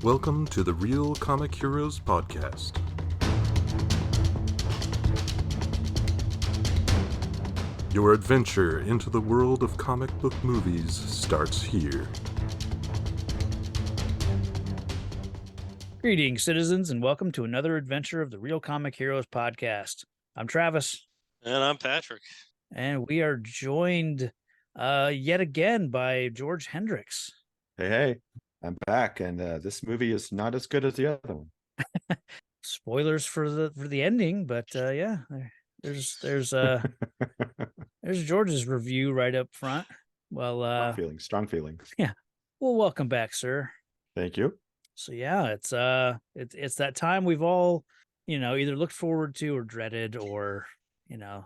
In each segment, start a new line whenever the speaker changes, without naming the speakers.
Welcome to the Real Comic Heroes Podcast. Your adventure into the world of comic book movies starts here.
Greetings, citizens, and welcome to another adventure of the Real Comic Heroes Podcast. I'm Travis.
And I'm Patrick.
And we are joined yet again by George Hendricks.
Hey, I'm back, and this movie is not as good as the other one.
Spoilers for the ending, but yeah, there's George's review right up front. Well,
strong feelings.
Yeah. Well, welcome back, sir.
Thank you.
So yeah, it's that time we've all, either looked forward to or dreaded, or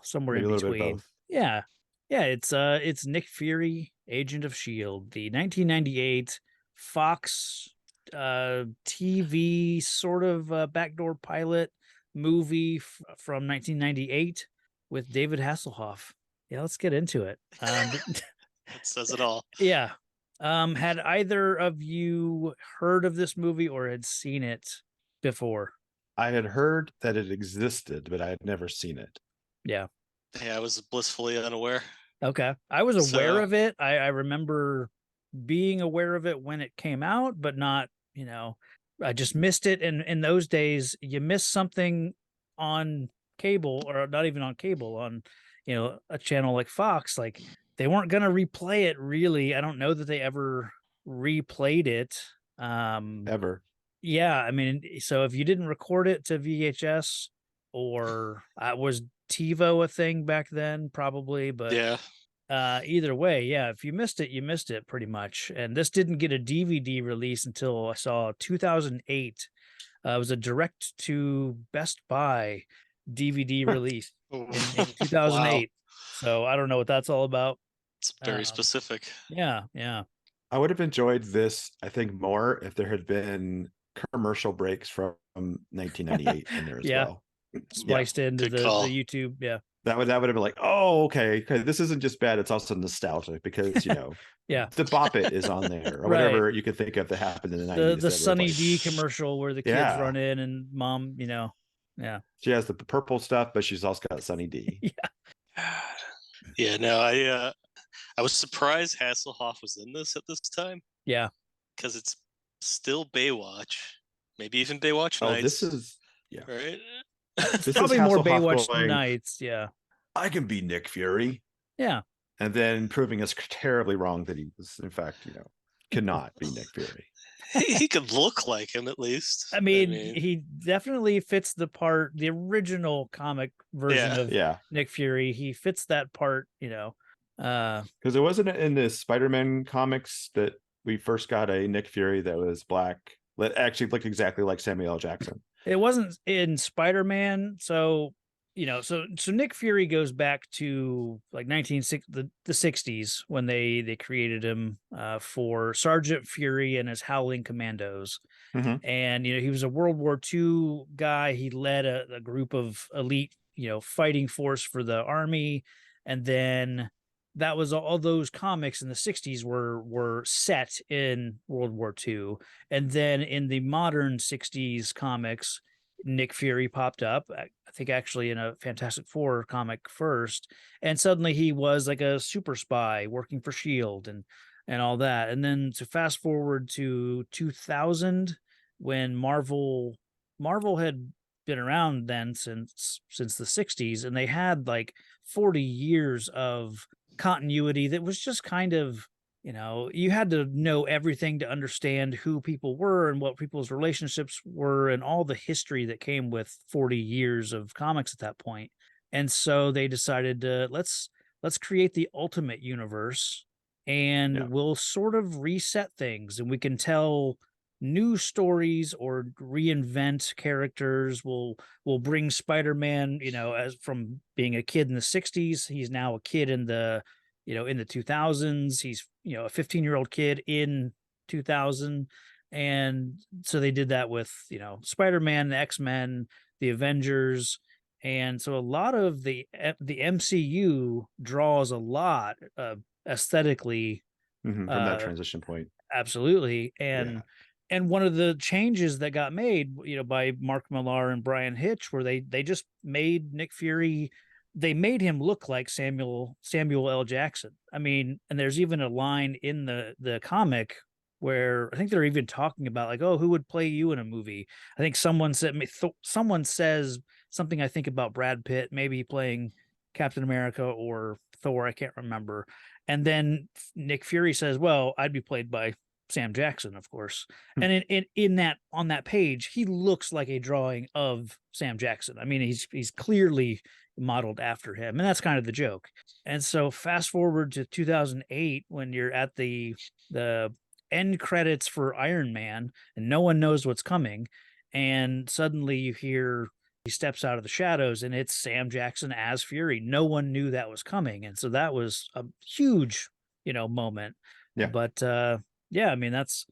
somewhere
Maybe
in
a little
between.
bit of both.
Yeah. It's Nick Fury, Agent of S.H.I.E.L.D, the 1998 Fox TV sort of backdoor pilot movie from 1998 with David Hasselhoff. Yeah, let's get into it.
That says it all.
Yeah. Had either of you heard of this movie or had seen it before?
I had heard that it existed, but I had never seen it.
Yeah.
Yeah, I was blissfully unaware.
Okay. I was aware of it. I remember being aware of it when it came out, but not, I just missed it. And in those days, you miss something on cable, or not even on cable, on, a channel like Fox, like they weren't going to replay it, really. I don't know that they ever replayed it.
Ever.
Yeah. I mean, so if you didn't record it to VHS, or was TiVo a thing back then? Probably, but
yeah.
Either way, yeah, if you missed it, you missed it pretty much. And this didn't get a DVD release until I saw 2008. It was a direct to Best Buy DVD release in 2008. Wow. So I don't know what that's all about.
It's very specific.
Yeah.
I would have enjoyed this, I think, more if there had been commercial breaks from 1998 in there as well.
Spliced into the YouTube. Yeah.
That would have been like, oh, okay, this isn't just bad, it's also nostalgic because,
yeah,
the Bop It is on there, or whatever you could think of that happened in the 90s.
The Sunny D commercial where the kids run in and mom, yeah.
She has the purple stuff, but she's also got Sunny D.
Yeah, no, I was surprised Hasselhoff was in this at this time.
Yeah.
Because it's still Baywatch. Maybe even Baywatch Nights.
This is,
right?
This probably more Baywatch Nights, yeah.
I can be Nick Fury.
Yeah.
And then proving us terribly wrong that he was, in fact, cannot be Nick Fury.
He could look like him, at least.
I mean, he definitely fits the part, the original comic version of Nick Fury. He fits that part,
because it wasn't in the Spider-Man comics that we first got a Nick Fury that was black, that actually looked exactly like Samuel L. Jackson.
It wasn't in Spider-Man, so Nick Fury goes back to like the 60s when they created him for Sergeant Fury and his Howling Commandos.
Mm-hmm.
And he was a World War II guy. He led a group of elite fighting force for the army, and then that was all those comics in the 60s were set in World War II. And then in the modern 60s comics, Nick Fury popped up, I think actually in a Fantastic Four comic first. And suddenly he was like a super spy working for S.H.I.E.L.D. and all that. And then to fast forward to 2000, when Marvel had been around then since the 60s, and they had like 40 years of continuity that was just kind of, you had to know everything to understand who people were and what people's relationships were and all the history that came with 40 years of comics at that point. And so they decided to let's create the ultimate universe, and we'll sort of reset things, and we can tell new stories or reinvent characters. We'll bring Spider-Man, as from being a kid in the 60s, he's now a kid in the in the 2000s. He's a 15-year-old kid in 2000. And so they did that with Spider-Man, the X-Men, the Avengers. And so a lot of the MCU draws a lot aesthetically
from that transition point.
Absolutely. And And one of the changes that got made, by Mark Millar and Brian Hitch, where they just made Nick Fury, they made him look like Samuel L. Jackson. I mean, and there's even a line in the comic where I think they're even talking about like, oh, who would play you in a movie? I think someone says something, I think, about Brad Pitt maybe playing Captain America or Thor, I can't remember. And then Nick Fury says, well, I'd be played by Sam Jackson, of course. And in that, on that page, he looks like a drawing of Sam Jackson. I mean, he's clearly modeled after him, and that's kind of the joke. And so fast forward to 2008, when you're at the end credits for Iron Man and no one knows what's coming, and suddenly you hear he steps out of the shadows and it's Sam Jackson as Fury. No one knew that was coming, and so that was a huge moment.
Yeah.
But yeah, I mean, that's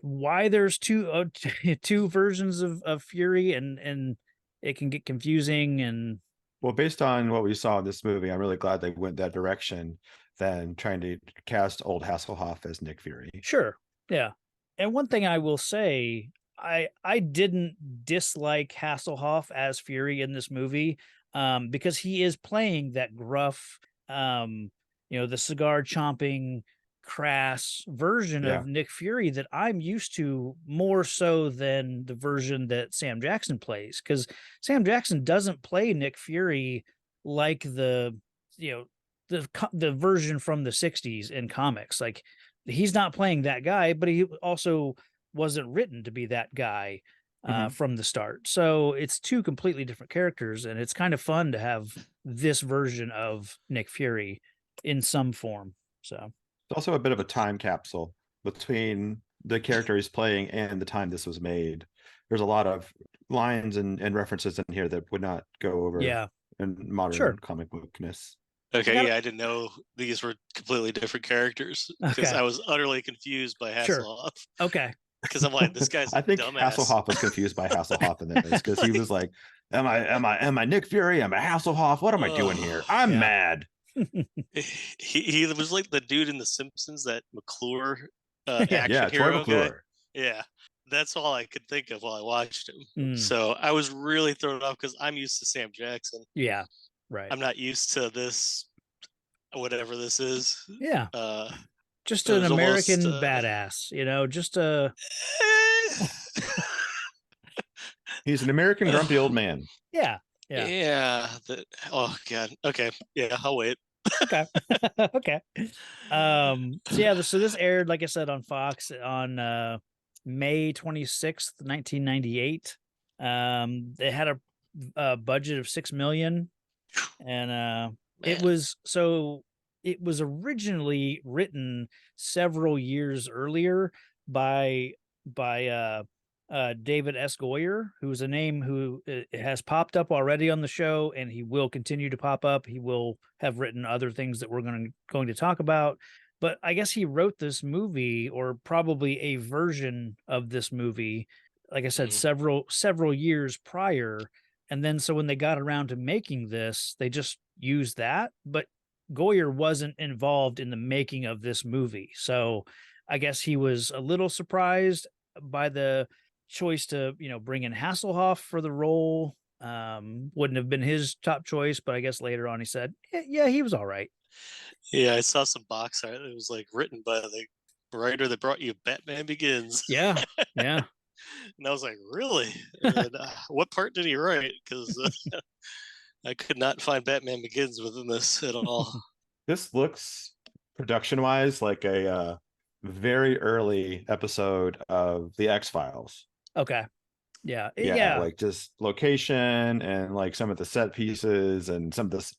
why there's two versions of Fury, and it can get confusing. And
well, based on what we saw in this movie, I'm really glad they went that direction than trying to cast old Hasselhoff as Nick Fury.
Sure. Yeah. And one thing I will say, I didn't dislike Hasselhoff as Fury in this movie, because he is playing that gruff, the cigar chomping, crass version of Nick Fury that I'm used to, more so than the version that Sam Jackson plays, because Sam Jackson doesn't play Nick Fury like the version from the 60s in comics. Like, he's not playing that guy, but he also wasn't written to be that guy from the start. So it's two completely different characters, and it's kind of fun to have this version of Nick Fury in some form. So
it's also a bit of a time capsule between the character he's playing and the time this was made. There's a lot of lines and references in here that would not go over in modern comic bookness.
Okay, yeah, I didn't know these were completely different characters, because I was utterly confused by Hasselhoff.
Okay.
Because I'm like, this guy's
I think
dumbass.
Hasselhoff was confused by Hasselhoff in this, because he was like, am I Nick Fury? Am I Hasselhoff? What am I doing here? I'm mad.
He was like the dude in The Simpsons, that McClure action
Troy
hero
McClure.
guy. Yeah, that's all I could think of while I watched him. So I was really thrown off, because I'm used to Sam Jackson.
Yeah, right.
I'm not used to this, whatever this is.
Yeah. Just an American badass, just a...
He's an American grumpy old man.
Yeah.
Oh God. Okay. Yeah, I'll wait.
Okay. Okay. So this aired, like I said, on Fox on May 26th, 1998. They had a budget of $6 million, and it was originally written several years earlier by David S. Goyer, who's a name who has popped up already on the show, and he will continue to pop up. He will have written other things that we're going to talk about. But I guess he wrote this movie, or probably a version of this movie, like I said, several years prior. And then so when they got around to making this, they just used that. But Goyer wasn't involved in the making of this movie. So I guess he was a little surprised by the choice to, bring in Hasselhoff for the role. Wouldn't have been his top choice, but I guess later on he said, yeah, he was all right.
Yeah, I saw some box art. It was like written by the writer that brought you Batman Begins.
Yeah.
And I was like, really? And, what part did he write? Because I could not find Batman Begins within this at all.
This looks, production-wise, like a very early episode of the X-Files.
Okay. Yeah.
Like just location and like some of the set pieces and some of this,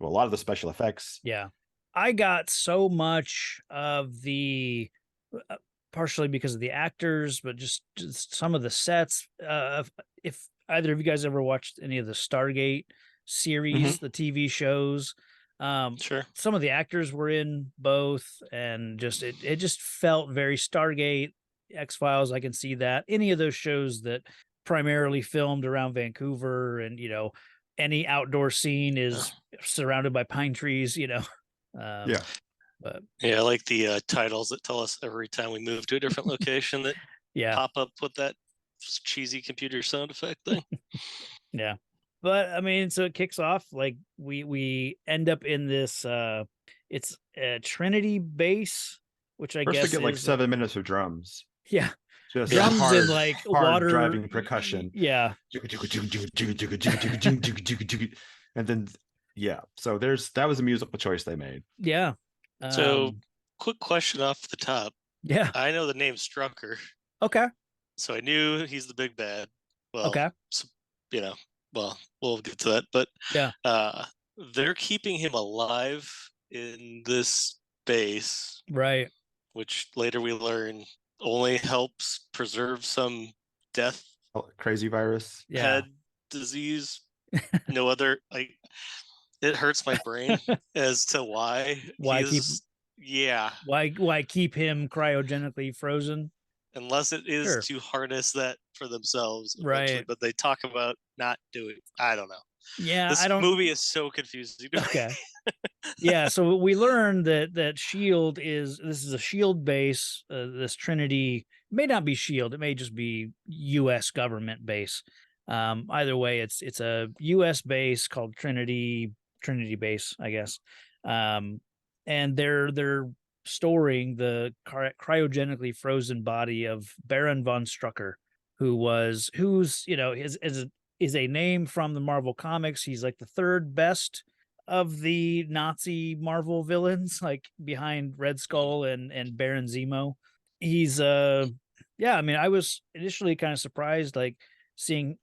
a lot of the special effects.
Yeah. I got so much of the, partially because of the actors, but just some of the sets. If either of you guys ever watched any of the Stargate series, the TV shows,
Sure.
Some of the actors were in both, and just it just felt very Stargate, X-Files. I can see that. Any of those shows that primarily filmed around Vancouver, and any outdoor scene is surrounded by pine trees,
Yeah.
But
yeah, I like the titles that tell us every time we move to a different location that pop up with that cheesy computer sound effect thing.
Yeah. But I mean, so it kicks off like we end up in this it's a Trinity base, which I
First
guess
we get like
is
7 minutes of drums.
yeah.
Just
Drums
hard,
and like
hard
water
driving percussion.
Yeah.
And then so that was a musical choice they made.
Yeah.
So quick question off the top.
Yeah.
I know the name Strucker.
Okay.
So I knew he's the big bad. Well,
okay.
So, well, we'll get to that. But
yeah,
they're keeping him alive in this base,
right?
Which later we learn only helps preserve some death,
crazy virus,
head
disease. No other it hurts my brain as to why
why keep him cryogenically frozen
unless it is to harness that for themselves eventually.
Right.
But they talk about not doing. I don't know.
Yeah,
this movie is so confusing.
Okay. Yeah, so we learned that S.H.I.E.L.D is a S.H.I.E.L.D base. This Trinity may not be S.H.I.E.L.D. It may just be U.S. government base. Either way, it's a U.S. base called Trinity base, I guess. And they're storing the cryogenically frozen body of Baron von Strucker, who's is a name from the Marvel comics. He's like the third best of the Nazi Marvel villains, like behind Red Skull and Baron Zemo. He's I mean, I was initially kind of surprised, like seeing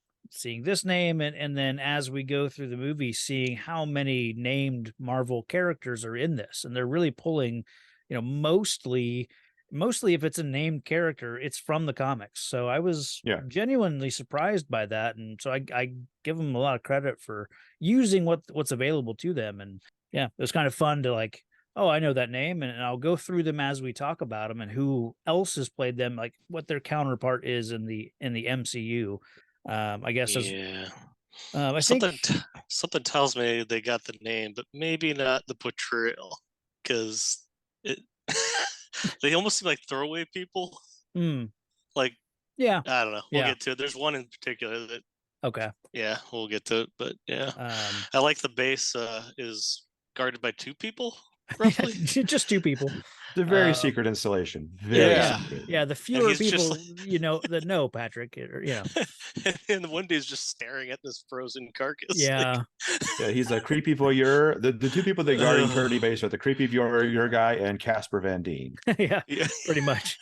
this name, and then as we go through the movie, seeing how many named Marvel characters are in this, and they're really pulling, mostly if it's a named character, it's from the comics. So I was genuinely surprised by that, and so I give them a lot of credit for using what's available to them. And yeah, it was kind of fun to like, oh, I know that name, and I'll go through them as we talk about them and who else has played them, like what their counterpart is in the MCU. I guess I
something
think
something tells me they got the name, but maybe not the portrayal, because it they almost seem like throwaway people. Like,
yeah,
I don't know. We'll get to it. There's one in particular that.
Okay.
Yeah, we'll get to it, but yeah, I like the base is guarded by two people, roughly.
Just two people.
It's a very secret installation. Very secret.
Yeah, the fewer people that know Patrick,
and the one dude's just staring at this frozen carcass.
Yeah.
Yeah, he's a creepy voyeur. The two people that guard Trinity base are the creepy voyeur guy and Casper Van Dien.
yeah, pretty much.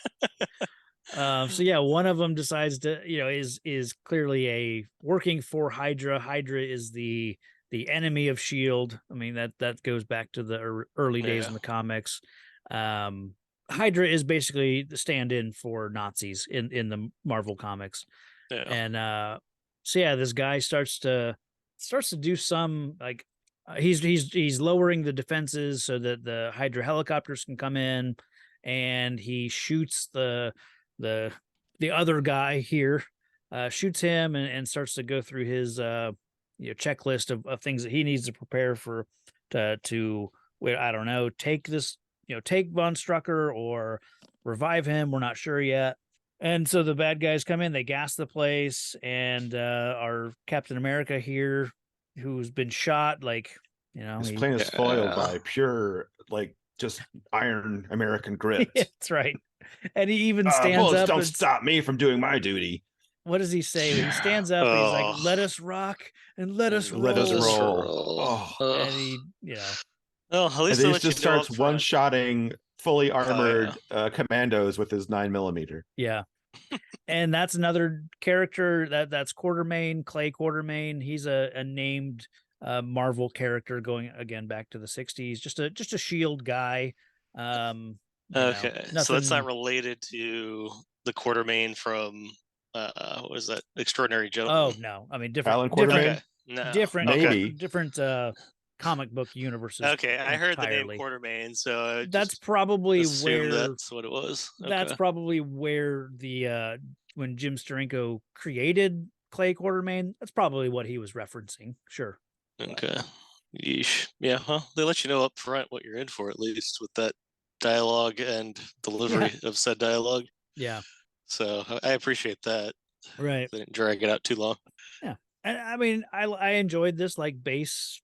So yeah, one of them decides to, is clearly a working for Hydra. Hydra is the enemy of S.H.I.E.L.D. I mean, that goes back to the early days in the comics. Hydra is basically the stand-in for Nazis in the Marvel comics. Yeah. And so yeah, this guy starts to do some like he's lowering the defenses so that the Hydra helicopters can come in, and he shoots the other guy here, shoots him, and starts to go through his checklist of things that he needs to prepare for to I don't know, take this, take Von Strucker or revive him. We're not sure yet. And so the bad guys come in, they gas the place, and our Captain America here, who's been shot, like,
his plane is foiled by pure, like, just iron American grit.
That's right. And he even stands up.
Don't stop me from doing my duty.
What does he say? He stands up and he's like, "Let us rock and let us roll." Let us roll. And he,
well, at least
he just starts one-shotting fully armored commandos with his 9mm.
Yeah. And that's another character that's Quartermain, Clay Quartermain. He's a named Marvel character going again back to the 60s. Just a S.H.I.E.L.D guy.
Okay, so that's not related to the Quartermain from what was that, Extraordinary Gentleman?
Oh no, I mean different.
Alan Quartermain?
Different comic book universes.
Okay, I heard the name Quartermain, so
that's probably where
that's what it was. Okay.
That's probably where the when Jim Steranko created Clay Quartermain, that's probably what he was referencing. Sure.
Okay. Yeesh. Yeah, well, they let you know up front what you're in for, at least with that dialogue and delivery of said dialogue.
Yeah.
So I appreciate that.
Right.
They didn't drag it out too long.
Yeah. And I mean, I enjoyed this, like, base,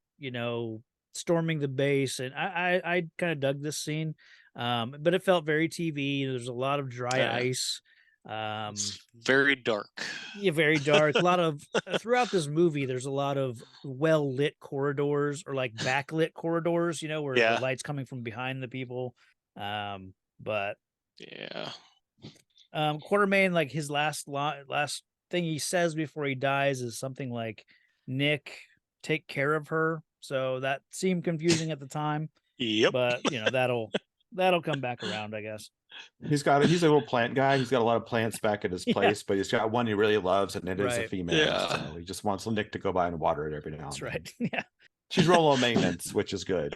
storming the base, and I kind of dug this scene. But it felt very TV. There's a lot of dry ice.
It's very dark.
Yeah, very dark. A lot of throughout this movie, there's a lot of well lit corridors, or like backlit corridors, where the light's coming from behind the people. But
yeah,
Quartermain, like, his last thing he says before he dies is something like, "Nick, take care of her." So that seemed confusing at the time.
Yep.
But that'll come back around, I guess.
He's a little plant guy. He's got a lot of plants back at his place, but he's got one he really loves, and it is a female.
Yeah.
So he just wants Nick to go by and water it every now and then.
That's right. Yeah.
She's roll on maintenance, which is good.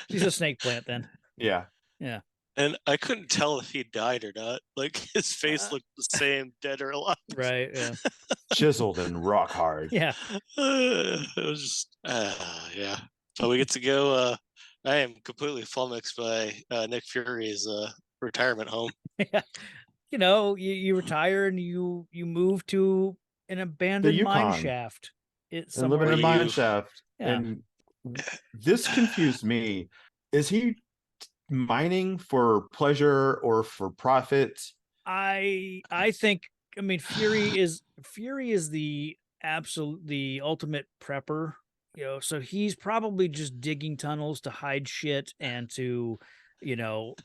She's a snake plant then.
Yeah.
Yeah.
And I couldn't tell if he died or not. Like, his face looked the same, dead or alive.
Right. Yeah.
Chiseled and rock hard.
Yeah.
It was just, yeah. So we get to go. I am completely flummoxed by Nick Fury's retirement home.
Yeah. You retire and you move to an abandoned mine shaft.
It's and living in a mine shaft. Yeah. And this confused me. Is he mining for pleasure or for profit?
I think, I mean, Fury is the ultimate prepper, so he's probably just digging tunnels to hide shit and to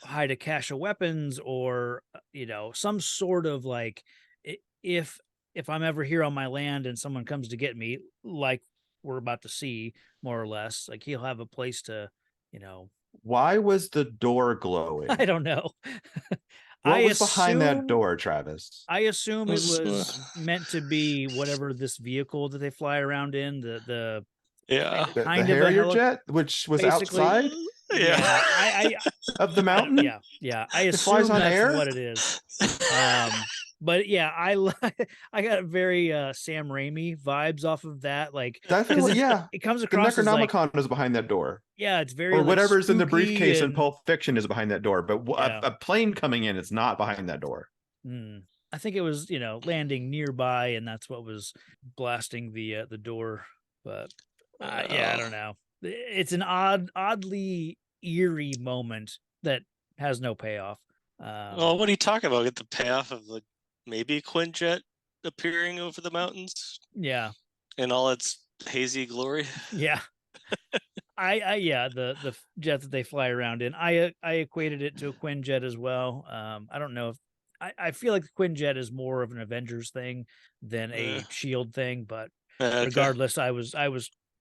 hide a cache of weapons, or some sort of, like, if I'm ever here on my land and someone comes to get me, like we're about to see, more or less, like, he'll have a place to
Why was the door glowing?
I don't know.
What was behind that door, Travis?
I assume it was meant to be whatever this vehicle that they fly around in, the
Harrier jet, which was outside.
Yeah,
of the mountain.
Yeah. I assume that's air? What it is. But yeah, I got very Sam Raimi vibes off of that. Like,
definitely, yeah.
It comes across
the Necronomicon
as, like,
is behind that door.
Yeah, it's very,
or whatever's in the
spooky
briefcase in Pulp Fiction is behind that door. But a plane coming in is not behind that door.
I think it was landing nearby, and that's what was blasting the door. But I don't know. It's an oddly eerie moment that has no payoff.
Well, what are you talking about? Get the payoff of, like, maybe a Quinjet appearing over the mountains?
Yeah.
In all its hazy glory?
Yeah. The jet that they fly around in, I equated it to a Quinjet as well. I don't know if I feel like the Quinjet is more of an Avengers thing than a S.H.I.E.L.D. thing, but regardless, I was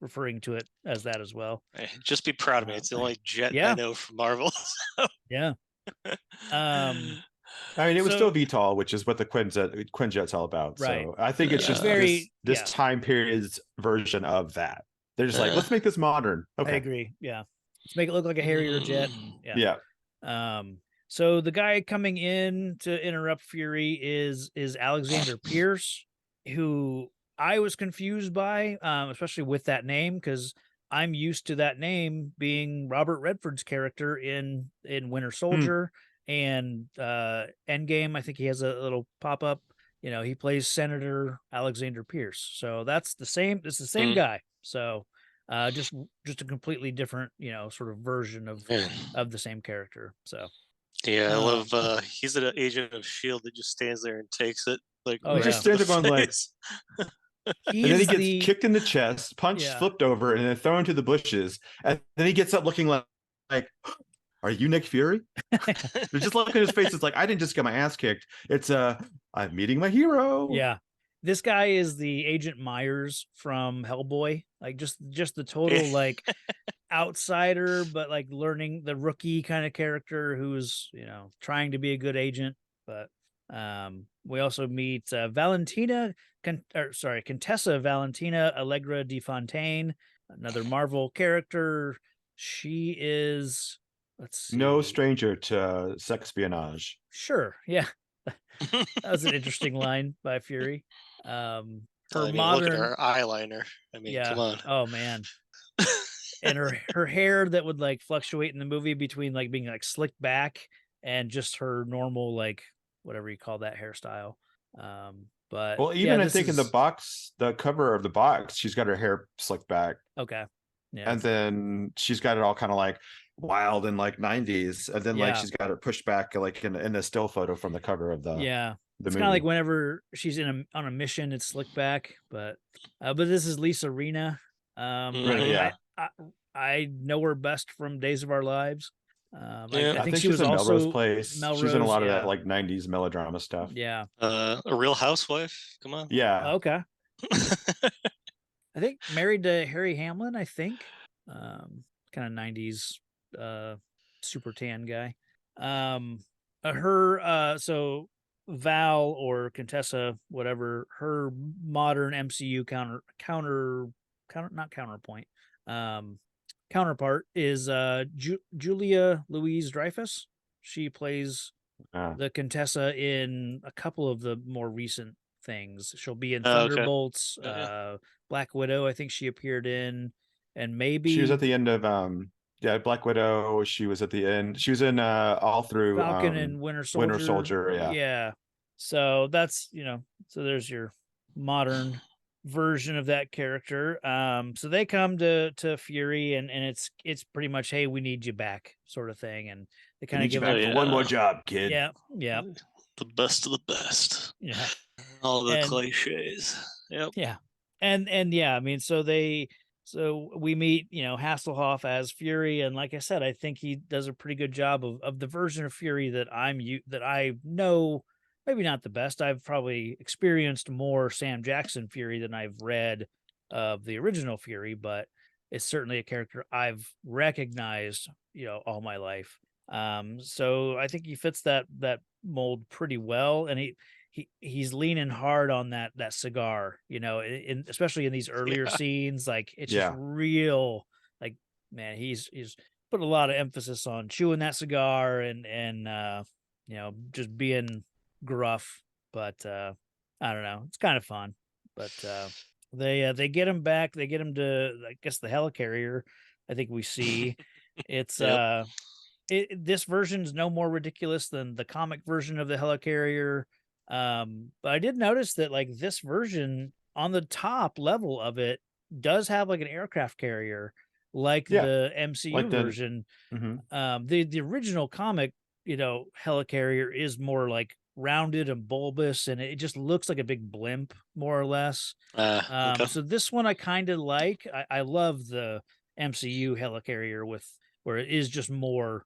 referring to it as that as well.
Hey, just be proud of me. It's the only jet I know from Marvel.
Yeah.
I mean, it was still VTOL, which is what the Quinjet's all about.
Right.
So I think it's just this time period's version of that. They're just like, let's make this modern. Okay.
I agree. Yeah. Let's make it look like a Harrier jet.
Yeah.
So the guy coming in to interrupt Fury is Alexander Pierce, who I was confused by, especially with that name, because I'm used to that name being Robert Redford's character in Winter Soldier and Endgame. I think he has a little pop up. He plays Senator Alexander Pierce, so that's the same. It's the same guy. So just a completely different, sort of version of the same character. So
yeah, I love. He's an agent of S.H.I.E.L.D. that just stands there and takes it. Like,
he just stands there going like. And then he gets kicked in the chest, punched, flipped over, and then thrown into the bushes. And then he gets up looking like are you Nick Fury? There's just look at his face. It's like, I didn't just get my ass kicked. It's I'm meeting my hero.
Yeah. This guy is the Agent Myers from Hellboy. Like, just the total, like, outsider, but, like, learning, the rookie kind of character who's, trying to be a good agent. But we also meet Contessa Valentina Allegra de Fontaine, another Marvel character. She is, let's see,
no stranger to sexpionage.
Sure, yeah. That was an interesting line by Fury.
Look at her eyeliner. I mean, come on.
Oh man. and her hair that would like fluctuate in the movie between like being like slicked back and just her normal like whatever you call that hairstyle. But
Well, even I think in the box, the cover of the box, she's got her hair slicked back.
Okay. Yeah.
And then she's got it all kind of like wild in like 90s. And then like she's got it pushed back like in a still photo from the cover of the
it's kind of like whenever she's on a mission, it's slicked back. But this is Lisa Rinna. I know her best from Days of Our Lives. I think she was
in
also
Melrose Place.
Melrose,
she's in a lot of that like 90s melodrama stuff.
Yeah.
A Real Housewife. Come on.
Yeah.
Okay. I think married to Harry Hamlin, I think. Kind of 90s super tan guy. So Val or Contessa, whatever, her modern MCU counterpart is Julia Louise-Dreyfus. She plays the Contessa in a couple of the more recent things. She'll be in Thunderbolts, Black Widow, I think she appeared in, and maybe
she was at the end of Black Widow. She was at the end. She was in all through
Falcon and Winter Soldier.
Yeah.
So that's so there's your modern version of that character. So they come to Fury and it's pretty much, hey, we need you back, sort of thing, and they kind of give
him for one more job, kid.
Yeah.
The best of the best.
Yeah.
All the cliches. Yep.
Yeah. And yeah, I mean, so we meet, Hasselhoff as Fury, and like I said, I think he does a pretty good job of the version of Fury that I know. Maybe not the best. I've probably experienced more Sam Jackson Fury than I've read of the original Fury, but it's certainly a character I've recognized, all my life. So I think he fits that mold pretty well, and he's leaning hard on that cigar, especially in these earlier scenes. Like it's just real, like, man, he's put a lot of emphasis on chewing that cigar and just being gruff, but I don't know, it's kind of fun. But they get him back, they get him to, I guess, the helicarrier. I think we see it's this version is no more ridiculous than the comic version of the helicarrier. But I did notice that like this version on the top level of it does have like an aircraft carrier, like the MCU version. The original comic, helicarrier is more like rounded and bulbous, and it just looks like a big blimp, more or less. So this one I kind of like. I love the MCU helicarrier where it is just more,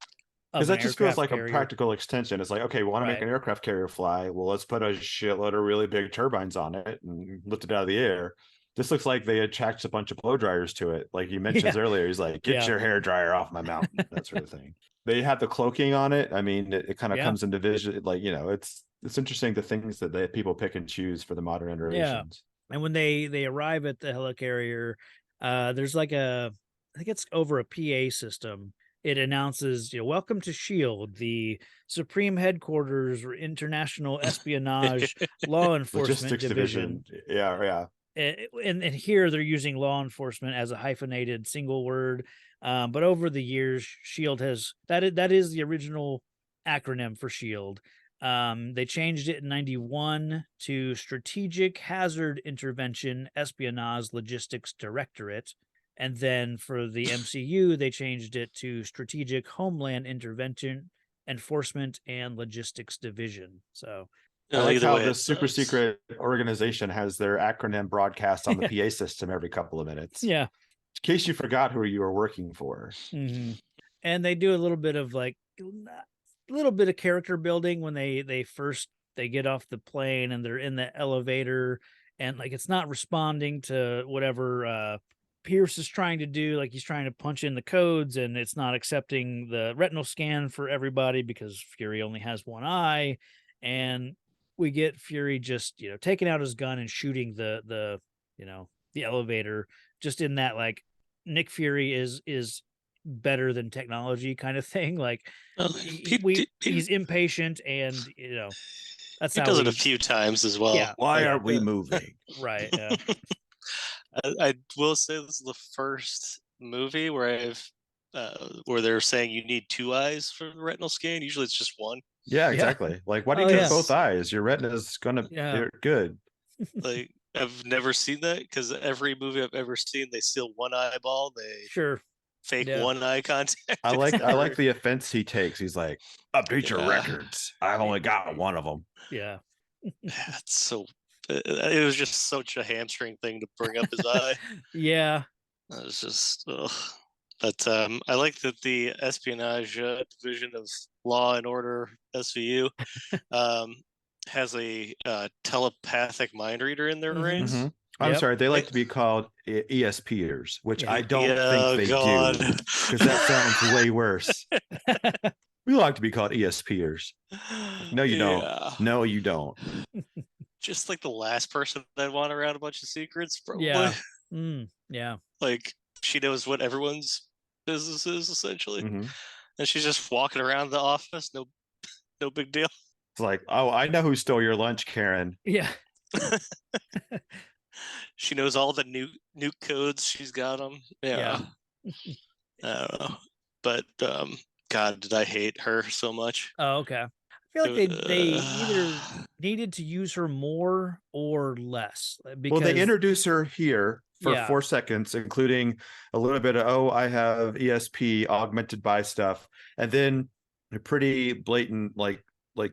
because
that just feels like a practical extension. It's like, okay, we want to make an aircraft carrier fly. Well, let's put a shitload of really big turbines on it and lift it out of the air. This looks like they attached a bunch of blow dryers to it. Like he mentions earlier, he's like, get your hair dryer off my mountain, that sort of thing. They have the cloaking on it. I mean, it kind of comes into vision. Like, it's interesting, the things that people pick and choose for the modern iterations.
And when they arrive at the helicarrier, there's like I think it's over a PA system. It announces, welcome to S.H.I.E.L.D, the Supreme Headquarters or International Espionage Law Enforcement Division.
Yeah.
And here they're using law enforcement as a hyphenated single word. But over the years, S.H.I.E.L.D has, that is the original acronym for S.H.I.E.L.D. They changed it in 91 to Strategic Hazard Intervention Espionage Logistics Directorate. And then for the MCU, they changed it to Strategic Homeland Intervention Enforcement and Logistics Division. So
I like how the super secret organization has their acronym broadcast on the PA system every couple of minutes.
Yeah.
In case you forgot who you were working for.
Mm-hmm. And they do a little bit of character building when they get off the plane and they're in the elevator, and like it's not responding to whatever Pierce is trying to do. Like he's trying to punch in the codes and it's not accepting the retinal scan for everybody because Fury only has one eye. And we get Fury just, taking out his gun and shooting the elevator, just in that, like, Nick Fury is better than technology kind of thing. Like he's impatient, and that's how
he does it a few times as well.
Yeah.
Why are we moving?
Right. Yeah.
I will say this is the first movie where where they're saying you need 2 eyes for the retinal scan. Usually it's just one.
Yeah, exactly. Like, why do you
Oh,
need
yeah.
both eyes? Your retina is gonna
Yeah.
good.
Like, I've never seen that because every movie I've ever seen, they steal one eyeball. They
Sure.
fake
Yeah.
one eye contact.
I
It's
like
never-
the offense he takes. He's like, update your
Yeah.
records. I've only got one of them.
Yeah.
Yeah, it's so. It was just such a hamstring thing to bring up his eye.
Yeah.
It was just. Ugh. But I like that the espionage division of Law and Order SVU has a telepathic mind reader in their ranks.
Mhm. I'm
Yep.
sorry, they like to be called ESPers, which
Yeah.
I don't
Yeah,
think they
God.
do, because that sounds way worse. We like to be called ESPers. No, you
Yeah.
don't. No, you don't.
Just like the last person that want around a bunch of secrets, probably.
Yeah. Yeah.
Like, she knows what everyone's business is, essentially.
Mhm.
And she's just walking around the office, no big deal.
It's like, oh, I know who stole your lunch, Karen.
Yeah.
She knows all the nuke codes. She's got them. Yeah. I don't know, but God, did I hate her so much?
Oh, okay. I feel like they either needed to use her more or less. Because
Well, they introduce her here for
Yeah.
4 seconds, including a little bit of, oh, I have ESP augmented by stuff, and then a pretty blatant like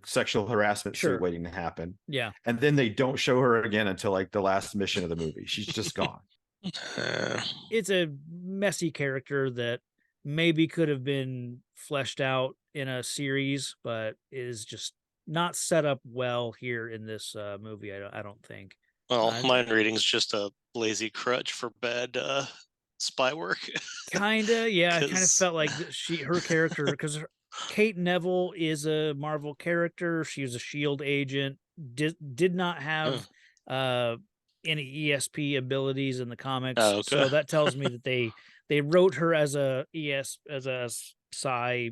sexual harassment
Sure.
suit waiting to happen.
Yeah.
And then they don't show her again until like the last mission of the movie. She's just gone.
It's a messy character that maybe could have been fleshed out in a series, but is just not set up well here in this movie. I don't think.
Well, mind reading's just a lazy crutch for bad spy work.
Kinda, yeah. I kind of
'Cause-
felt like her character, because Kate Neville is a Marvel character. She was a S.H.I.E.L.D. agent. Did not have any ESP abilities in the comics.
Oh, okay.
So that tells me that they wrote her as a psi,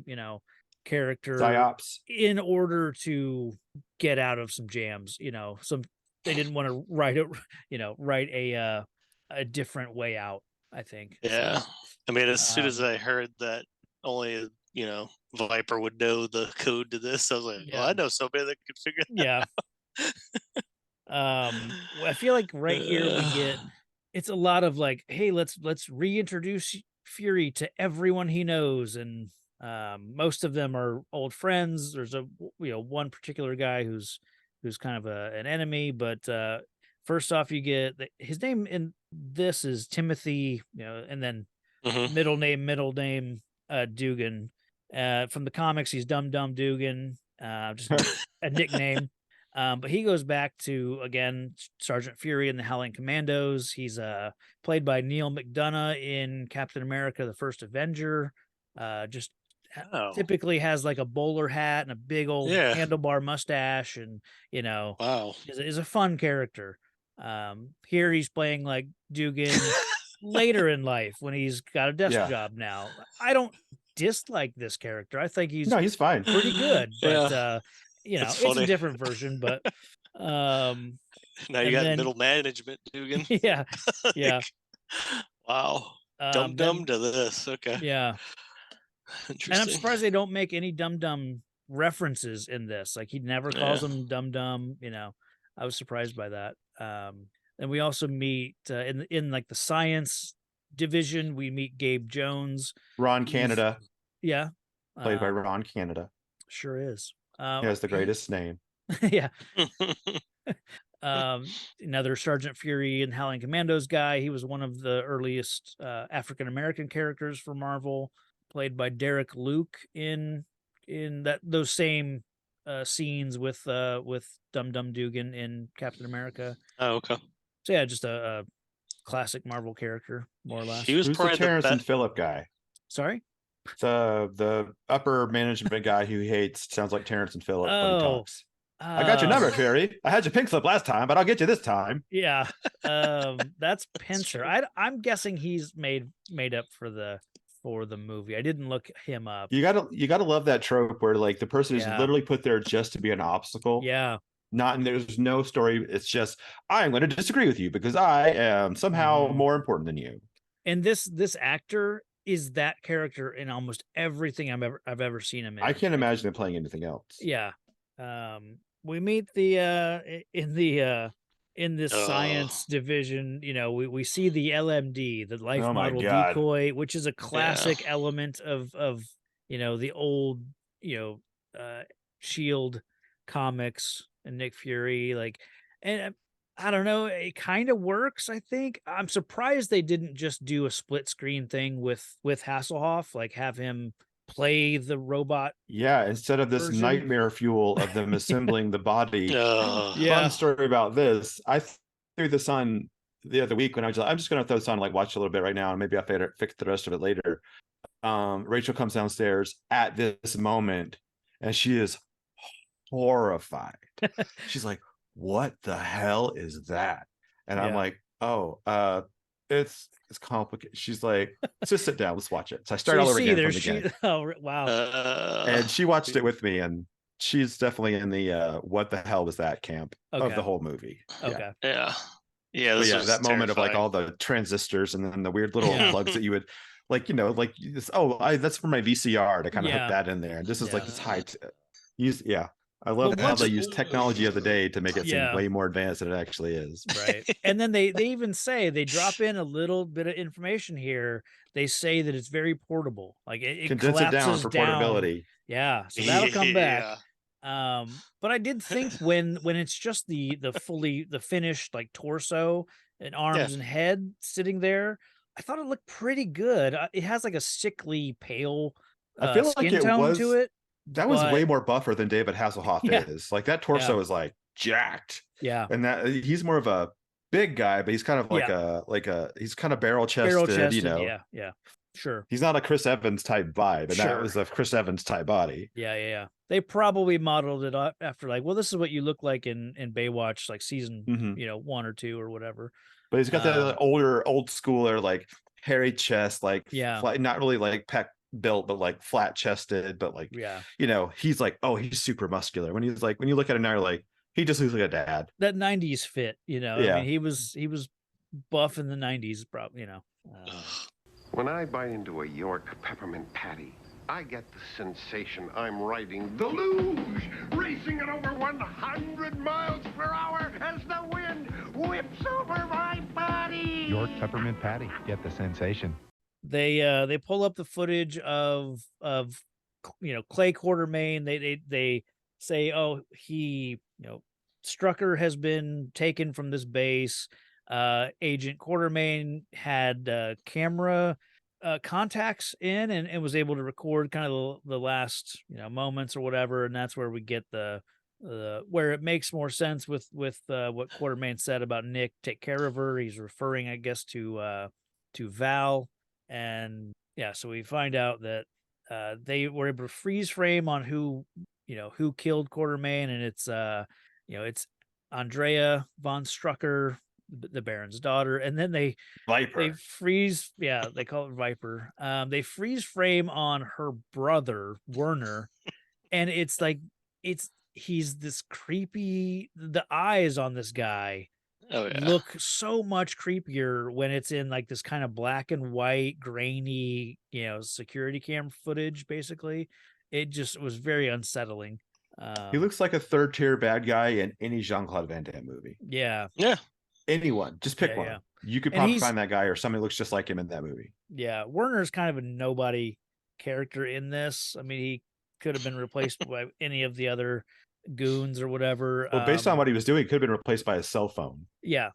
character
Psyops.
in order to get out of some jams. They didn't want to write a different way out, I think.
Yeah.
So,
I mean, as soon as I heard that only, Viper would know the code to this, I was like, well, I know somebody that could figure that
yeah.
out.
I feel like right here we get, it's a lot of like, hey, let's reintroduce Fury to everyone he knows, and most of them are old friends. There's one particular guy who's kind of an enemy, but first off, you get his name in this is Timothy, and then middle name Dugan. From the comics, he's Dum Dum Dugan, just a nickname. But he goes back to, again, Sergeant Fury in the Howling Commandos. He's played by Neil McDonough in Captain America: The First Avenger. Typically has like a bowler hat and a big old handlebar mustache, and
wow,
is a fun character. Here he's playing like Dugan later in life when he's got a desk job now. I don't dislike this character. I think he's
fine,
pretty good, but it's a
funny.
different version. But
now you got middle management, Dugan.
Yeah.
Wow. Dum to this. Okay.
Yeah.
Interesting.
And I'm surprised they don't make any Dum references in this. Like, he never calls him Dum. I was surprised by that. And we also meet in like the science division. We meet Gabe Jones,
Ron Canada.
Yeah,
played by Ron Canada.
Sure is.
He has the greatest name.
Yeah. Another Sergeant Fury and Howling Commandos guy. He was one of the earliest African American characters for Marvel, played by Derek Luke in those same scenes with Dum Dum Dugan in Captain America.
Oh, okay.
So yeah, just a classic Marvel character, more or less.
He was
Who's the Terrence and Phillip guy?
Sorry?
The upper management guy who hates sounds like Terrence and Phillip when he talks. I got your
Oh.
number, Fury. I had your pink slip last time, but I'll get you this time.
Yeah. That's Pincer. I'm guessing he's made up for the movie. I didn't look him up.
You gotta love that trope where like the person is literally put there just to be an obstacle.
Yeah.
And there's no story. It's just, I am going to disagree with you because I am somehow more important than you.
And this actor is that character in almost everything I've ever seen him in.
I can't imagine him playing anything else.
Yeah. We meet in this science division, we see the LMD, the life
Oh my
model
God.
decoy, which is a classic element of the old Shield comics and Nick Fury, and I don't know, it kind of works. I think I'm surprised they didn't just do a split screen thing with Hasselhoff, like have him play the robot.
Yeah, instead of this
version.
nightmare fuel of them assembling the body. Fun story about this. I threw this on the other week when I'm just going to throw this on, like watch a little bit right now, and maybe I'll fix the rest of it later. Rachel comes downstairs at this moment, and she is horrified. She's like, "What the hell is that?" And I'm like, "Oh, it's complicated." She's like, "Just sit down, let's watch it." So I start all over again from the beginning.
Oh wow!
And she watched it with me, and she's definitely in the "what the hell was that" camp of the whole movie.
Okay.
Yeah.
That moment of like all the transistors and then the weird little plugs that you would this. That's for my VCR to kind of hook that in there. And this is like this high. I love how they use technology of the day to make it seem way more advanced than it actually is.
Right. And then they even say, they drop in a little bit of information here. They say that it's very portable. Like it
condense it down for portability.
Yeah. So that'll come back. But I did think when it's just the finished like torso and arms and head sitting there, I thought it looked pretty good. It has like a sickly pale
I feel like
skin tone to it.
That was way more buffer than David Hasselhoff is. Like that torso is like jacked.
Yeah.
And that he's more of a big guy, but he's kind of like he's kind of barrel chested,
Yeah. Sure.
He's not a Chris Evans type vibe, and that was a Chris Evans type body.
Yeah. They probably modeled it up after like, well, this is what you look like in Baywatch, like season 1 or 2 or whatever.
But he's got that old schooler, like hairy chest, like not really like pec built, but like flat chested, but like he's like, oh, he's super muscular. When he's like, when you look at him now, you're like, he just looks like a dad.
That 90s fit, I mean, he was buff in the 90s, probably,
When I bite into a York peppermint patty, I get the sensation I'm riding the luge, racing at over 100 miles per hour as the wind whips over my body.
York peppermint patty, get the sensation.
They pull up the footage of Clay Quartermain. They say, oh, he Strucker has been taken from this base. Agent Quartermain had camera contacts in and was able to record kind of the last moments or whatever, and that's where we get the where it makes more sense with what Quartermain said about Nick. Take care of her. He's referring, I guess, to Val. And so we find out that they were able to freeze frame on who killed Quartermain, and it's Andrea von Strucker, the Baron's daughter. And then they freeze, they call it Viper. They freeze frame on her brother Werner, and it's like he's this creepy. The eyes on this guy look so much creepier when it's in like this kind of black and white grainy security cam footage. Basically, it just was very unsettling.
He looks like a third tier bad guy in any Jean-Claude Van Damme movie. Anyone, just pick one. You could probably find that guy or somebody looks just like him in that movie.
Werner's kind of a nobody character in this. I mean, he could have been replaced by any of the other goons or whatever.
Well, based on what he was doing, he could have been replaced by a cell phone.
I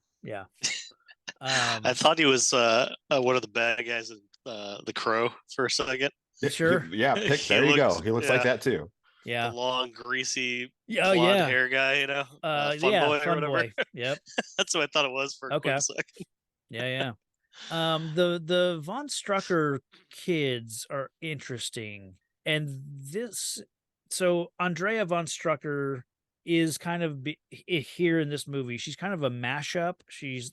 thought he was one of the bad guys in The Crow for a second.
Sure.
There you go. He looks like that too.
The long, greasy, blonde hair guy, Fun Boy or whatever.
Boy. Yep.
That's what I thought it was for a quick second.
The Von Strucker kids are interesting. And so Andrea von Strucker is kind of here in this movie. She's kind of a mashup.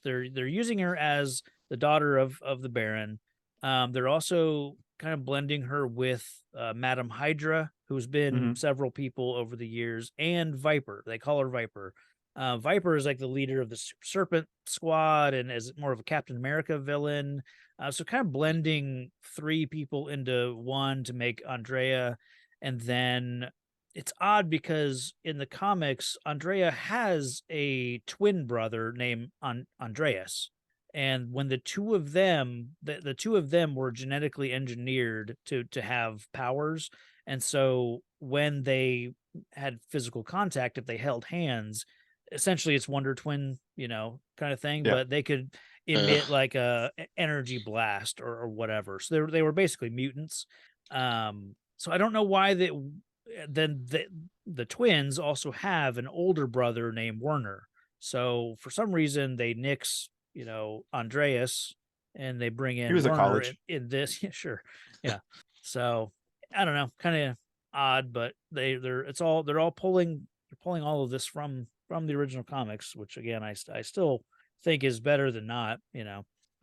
They're using her as the daughter of the Baron. They're also kind of blending her with Madame Hydra, who's been several people over the years, and Viper. They call her Viper. Viper is like the leader of the Serpent Squad and is more of a Captain America villain. So kind of blending three people into one to make Andrea. And then it's odd because in the comics, Andrea has a twin brother named Andreas. And when the two of them, the two of them were genetically engineered to have powers. And so when they had physical contact, if they held hands, essentially it's Wonder Twin, kind of thing,
Yeah.
but they could emit like a energy blast or whatever. So they were basically mutants. So I don't know why then the twins also have an older brother named Werner. So for some reason they nix, Andreas, and they bring in
He was at
Werner
college.
in this. Yeah, sure. Yeah. So I don't know, kind of odd, but they're all pulling all of this from the original comics, which again I still think is better than not.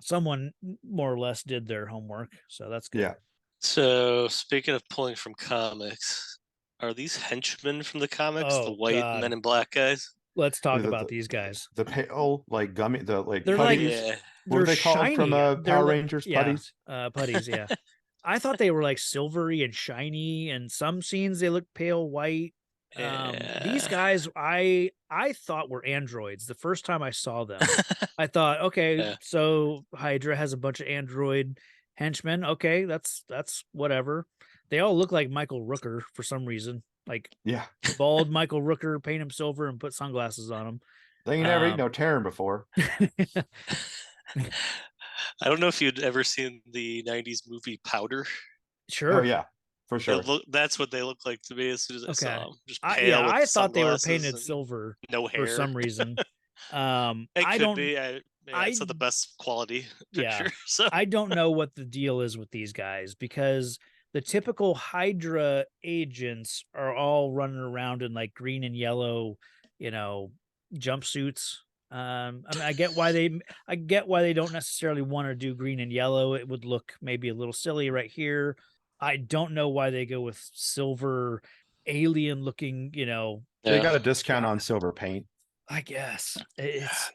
Someone more or less did their homework, so that's good.
Yeah.
So speaking of pulling from comics, are these henchmen from the comics the white
God.
men in black guys?
Let's talk about these guys.
The pale, like gummy, the like
They're
putties.
Yeah.
What were they called from
shiny. They're
Power
like-
Rangers?
yeah,
Putties.
Putties. Yeah, I thought they were like silvery and shiny, and some scenes they look pale white. These guys, I thought were androids the first time I saw them. I thought, okay,
Yeah.
so Hydra has a bunch of android henchmen. Okay, that's whatever. They all look like Michael Rooker for some reason. Like
Yeah.
bald Michael Rooker, paint him silver and put sunglasses on him.
They ain't never eaten no Terran before.
I don't know if you'd ever seen the 90s movie Powder.
Sure.
Oh yeah, for sure.
That's what they look like to me as soon as I saw them. Just pale
yeah,
with
I thought they were
sunglasses
painted
and
silver
no hair
for some reason.
It
I
could
don't
be. It's not the best quality
Yeah.
picture. So
I don't know what the deal is with these guys, because the typical Hydra agents are all running around in like green and yellow, jumpsuits. I mean, I get why they don't necessarily want to do green and yellow. It would look maybe a little silly right here. I don't know why they go with silver alien looking,
They got a discount on silver paint.
I guess it's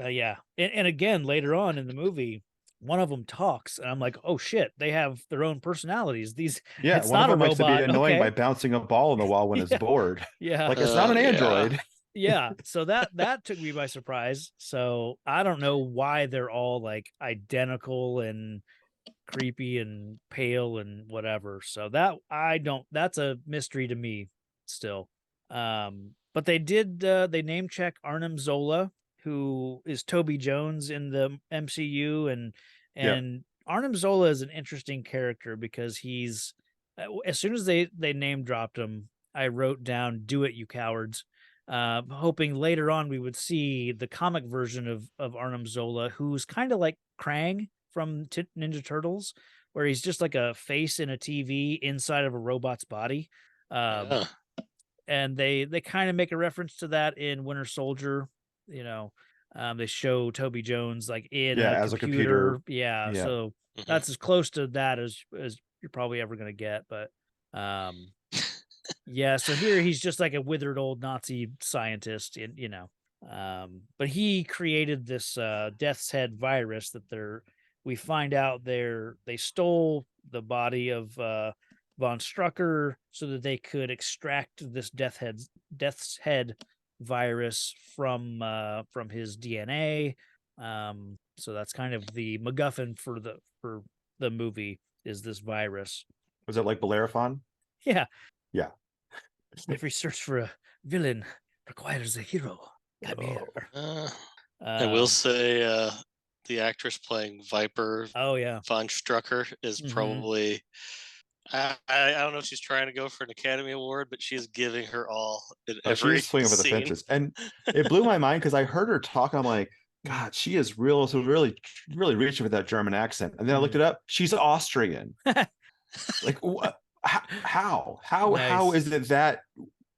yeah. And again, later on in the movie, one of them talks, and I'm like, oh shit, they have their own personalities.
Yeah,
it's
one
not
of them
a
likes to be
robot.
annoying
Okay.
by bouncing a ball on the wall when it's bored.
Yeah.
Like it's not an
yeah.
android.
Yeah. So that took me by surprise. So I don't know why they're all like identical and creepy and pale and whatever. So that's a mystery to me still. But they did they name check Arnim Zola, who is Toby Jones in the MCU, and Arnim Zola is an interesting character because he's as soon as they name dropped him, I wrote down "Do it, you cowards," hoping later on we would see the comic version of Arnim Zola, who's kind of like Krang from Ninja Turtles, where he's just like a face in a TV inside of a robot's body.
Yeah.
And they kind of make a reference to that in Winter Soldier. They show Toby Jones like in
as a computer.
Yeah,
Yeah.
so
Mhm.
that's as close to that as you're probably ever going to get. But yeah, so here he's just like a withered old Nazi scientist, but he created this Death's Head virus that we find out they stole the body of von Strucker so that they could extract this Death's Head virus from his DNA. So that's kind of the MacGuffin for the movie, is this virus.
Was it like Bellerophon?
Yeah.
Yeah.
Every search for a villain requires a hero. Come here.
I will say the actress playing Viper,
Oh yeah,
von Strucker, is
Mhm.
probably. I don't know if she's trying to go for an Academy Award, but she's giving her all in
She
every
was swinging for the
scene.
fences, and it blew my mind because I heard her talk. I'm like, God, she is really reaching for that German accent. And then I looked it up. She's Austrian. Like, what? How
Nice.
is it that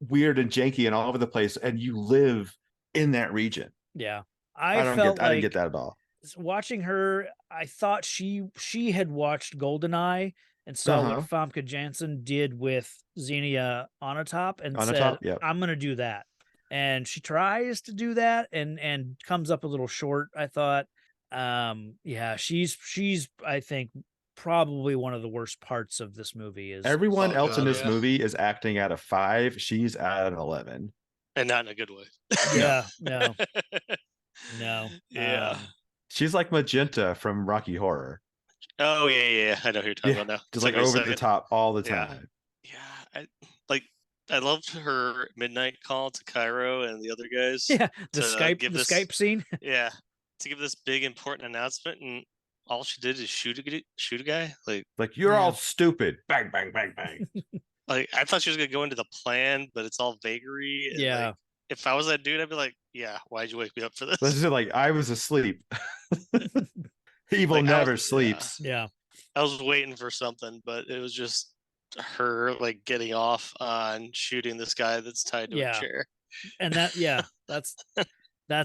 weird and janky and all over the place? And you live in that region.
Yeah.
I didn't get that at all.
Watching her, I thought she had watched GoldenEye and saw what Famke Janssen did with Xenia Onatopp and said, I'm going to do that. And she tries to do that and comes up a little short, I thought. Yeah, she's I think probably one of the worst parts of this movie is
Everyone else in
God,
this
yeah.
movie is acting at a 5. She's at an 11.
And not in a good way.
yeah, no.
Yeah.
She's like Magenta from Rocky Horror.
Oh yeah. I know who you're talking about now.
Just like over the top all the time.
Yeah. I loved her midnight call to Cairo and the other guys.
Yeah, the
to
Skype
give
the
this,
Skype scene.
Yeah, to give this big important announcement, and all she did is shoot a guy.
Like you're
Yeah.
all stupid. Bang, bang, bang, bang.
Like I thought she was gonna go into the plan, but it's all vagary. And,
Yeah.
like, if I was that dude, I'd be like, yeah, why'd you wake me up for this?
This is like I was asleep. Evil
Like,
never sleeps.
Yeah.
I was waiting for something, but it was just her like getting off on shooting this guy that's tied to a chair.
And that's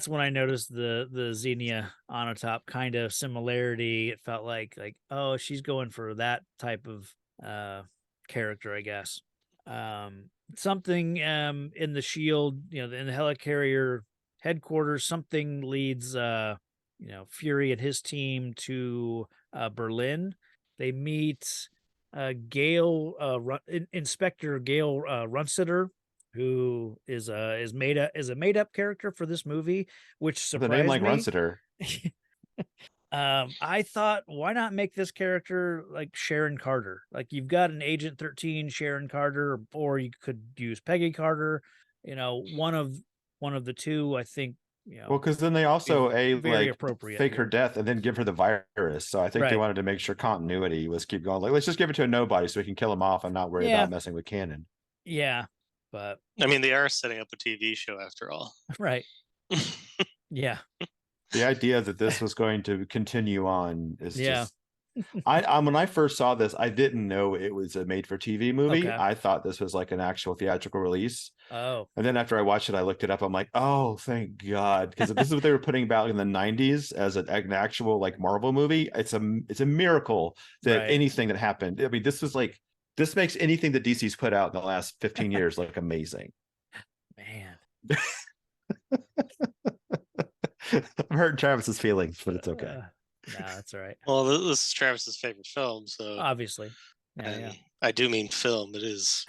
when I noticed the Xenia Onatop kind of similarity. It felt like oh, she's going for that type of character, I guess. Something in the S.H.I.E.L.D, in the helicarrier headquarters, something leads Fury and his team to Berlin. They meet Inspector Gail Runsitter, who is a made up character for this movie, which surprised
The name like
me.
Runsitter.
I thought, why not make this character like Sharon Carter? Like you've got an Agent 13 Sharon Carter, or you could use Peggy Carter. One of the two. I think.
Well, because then they also
very appropriate
fake
here.
her death and then give her the virus. So I think they wanted to make sure continuity was keep going. Like, let's just give it to a nobody so we can kill him off and not worry about messing with canon.
Yeah, but
I mean, they are setting up a TV show after all.
Right. Yeah.
The idea that this was going to continue on is just. I when I first saw this, I didn't know it was a made-for-TV movie.
Okay.
I thought this was like an actual theatrical release.
Oh.
And then after I watched it, I looked it up. I'm like, oh, thank God, because if this is what they were putting back in the '90s as an actual like Marvel movie, it's a miracle that anything that happened. I mean, this makes anything that DC's put out in the last 15 years look amazing.
Man.
I'm hurting Travis's feelings, but it's okay.
Nah, that's all right.
Well, this is Travis's favorite film, so
obviously. Yeah.
I do mean film. It is.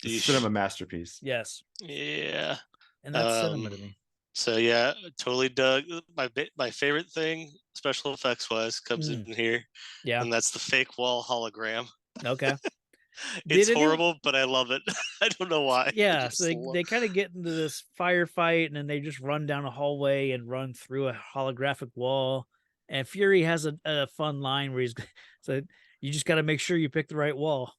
It's been a masterpiece.
Yes.
Yeah.
And that's cinema to me.
So yeah, totally dug. My favorite thing, special effects wise, comes in here.
Yeah.
And that's the fake wall hologram.
Okay.
It's horrible, but I love it. I don't know why.
Yeah, so they kind of get into this firefight, and then they just run down a hallway and run through a holographic wall. And Fury has a fun line where he's so you just got to make sure you pick the right wall,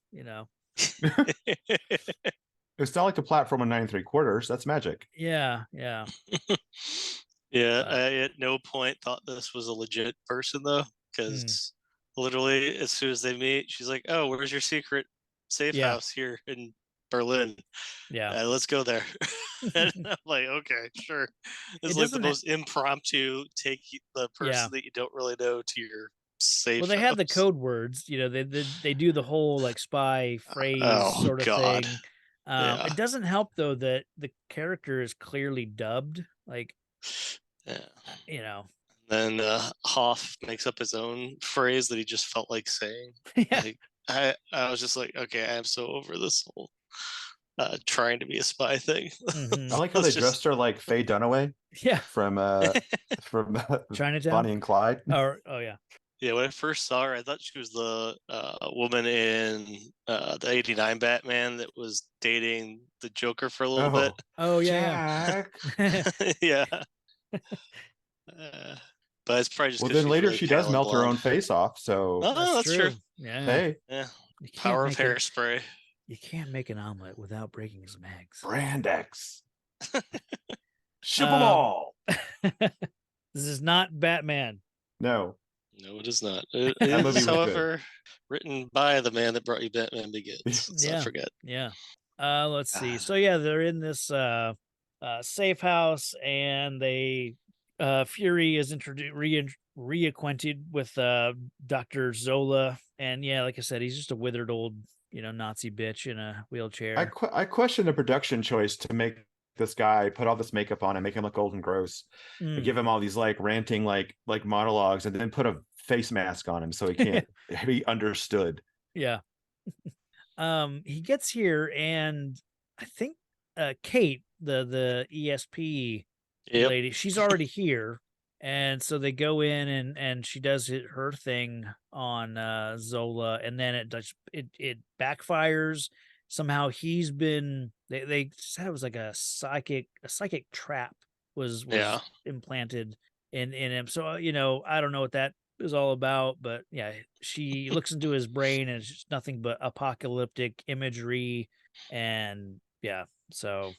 It's not like a platform in 9 3/4. That's magic.
Yeah.
Yeah, I at no point thought this was a legit person though, because literally as soon as they meet, she's like, "Oh, where's your secret safe house here in Berlin?
Yeah,
let's go there." And I'm like, okay, sure. It's like the most impromptu take the person that you don't really know to your safe.
Well, they have the code words, they do the whole like spy phrase sort of thing. It doesn't help though that the character is clearly dubbed, like,
Then Hoff makes up his own phrase that he just felt like saying. Like, I was just like, okay, I'm so over this whole trying to be a spy thing.
I like how they dressed her like Faye Dunaway.
Yeah.
From
Chinatown,
Bonnie and Clyde.
Oh yeah.
Yeah, when I first saw her, I thought she was the woman in the '89 Batman that was dating the Joker for a little bit.
Oh yeah.
Yeah. But it's probably just
well. Then later really she does melt her own face off. So
that's true.
Yeah.
Hey.
Yeah. Power of hairspray.
You can't make an omelet without breaking some eggs.
Brand X. Ship them all.
This is not Batman.
No,
it is not. It is, however, written by the man that brought you Batman Begins. Let's not forget.
Yeah. Let's see. So yeah, they're in this safe house, and they Fury is reacquainted with Dr. Zola, and like I said, he's just a withered old Nazi bitch in a wheelchair.
I question the production choice to make this guy, put all this makeup on and make him look old and gross, and give him all these like ranting like monologues, and then put a face mask on him so he can't be understood.
Yeah. He gets here, and I think Kate, the ESP lady, she's already here. And so they go in and she does her thing on Zola, and then it backfires. Somehow he's been they said it was like a psychic trap was implanted in him. So I don't know what that is all about, but yeah, she looks into his brain and it's just nothing but apocalyptic imagery, and so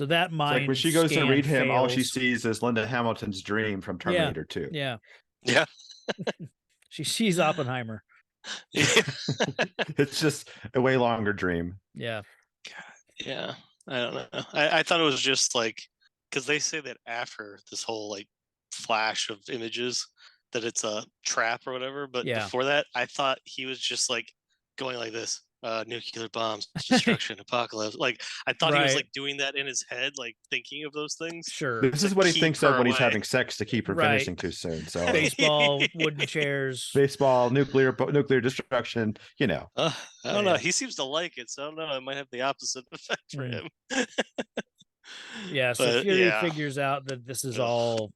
that mind,
it's like when she goes to read him, all she
fails.
sees is Linda Hamilton's dream from Terminator 2.
Yeah. She sees Oppenheimer.
It's just a way longer dream.
Yeah.
Yeah. I don't know. I thought it was just like, because they say that after this whole like flash of images that it's a trap or whatever, but before that I thought he was just like going like this. Nuclear bombs, destruction, apocalypse. Like I thought he was like doing that in his head, like thinking of those things.
Sure.
This is what he thinks of when he's having sex to keep her finishing too soon. So
baseball, wooden chairs,
baseball, nuclear destruction.
I don't know. He seems to like it, so I don't know. It might have the opposite effect for him.
Yeah. So Fury figures out that this is all,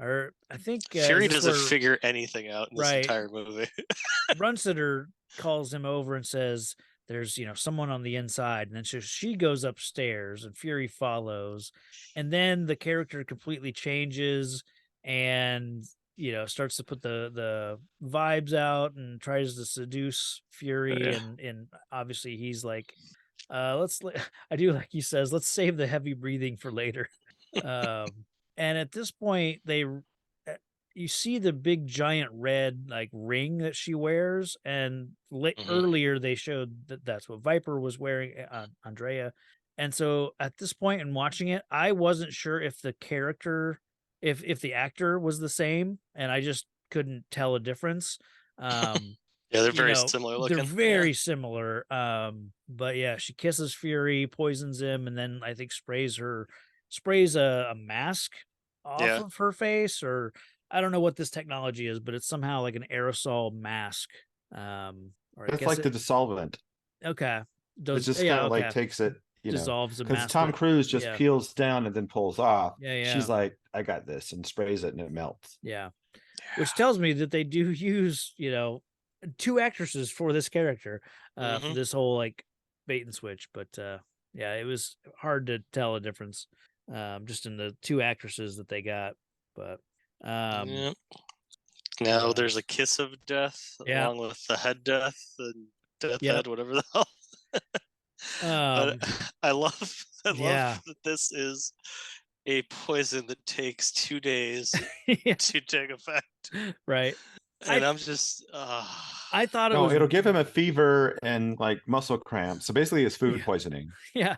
or I think
Fury doesn't figure anything out in this entire movie.
Runsitter calls him over and says there's someone on the inside, and then she goes upstairs and Fury follows, and then the character completely changes and starts to put the vibes out and tries to seduce Fury, and obviously he's like, I do like he says, let's save the heavy breathing for later. And at this point, you see the big giant red like ring that she wears, and earlier they showed that's what Viper was wearing, Andrea. And so at this point in watching it, I wasn't sure if the character, if the actor was the same, and I just couldn't tell a difference.
Yeah, they're very similar looking.
They're very similar. But yeah, she kisses Fury, poisons him, and then I think sprays a mask off of her face, or I don't know what this technology is, but it's somehow like an aerosol mask.
It's like the dissolvent.
Okay.
It just kind of like takes it,
dissolves the
because
mask.
Tom Cruise just peels down and then pulls off.
Yeah.
She's like, I got this, and sprays it and it melts.
Yeah. Which tells me that they do use, two actresses for this character, for this whole like bait and switch. But it was hard to tell a difference just in the two actresses that they got. But
now there's a kiss of death along with the head death and death head, whatever the hell. But I love that this is a poison that takes 2 days to take effect.
Right.
And I'm just
I thought
it'll give him a fever and like muscle cramps. So basically it's food poisoning.
Yeah.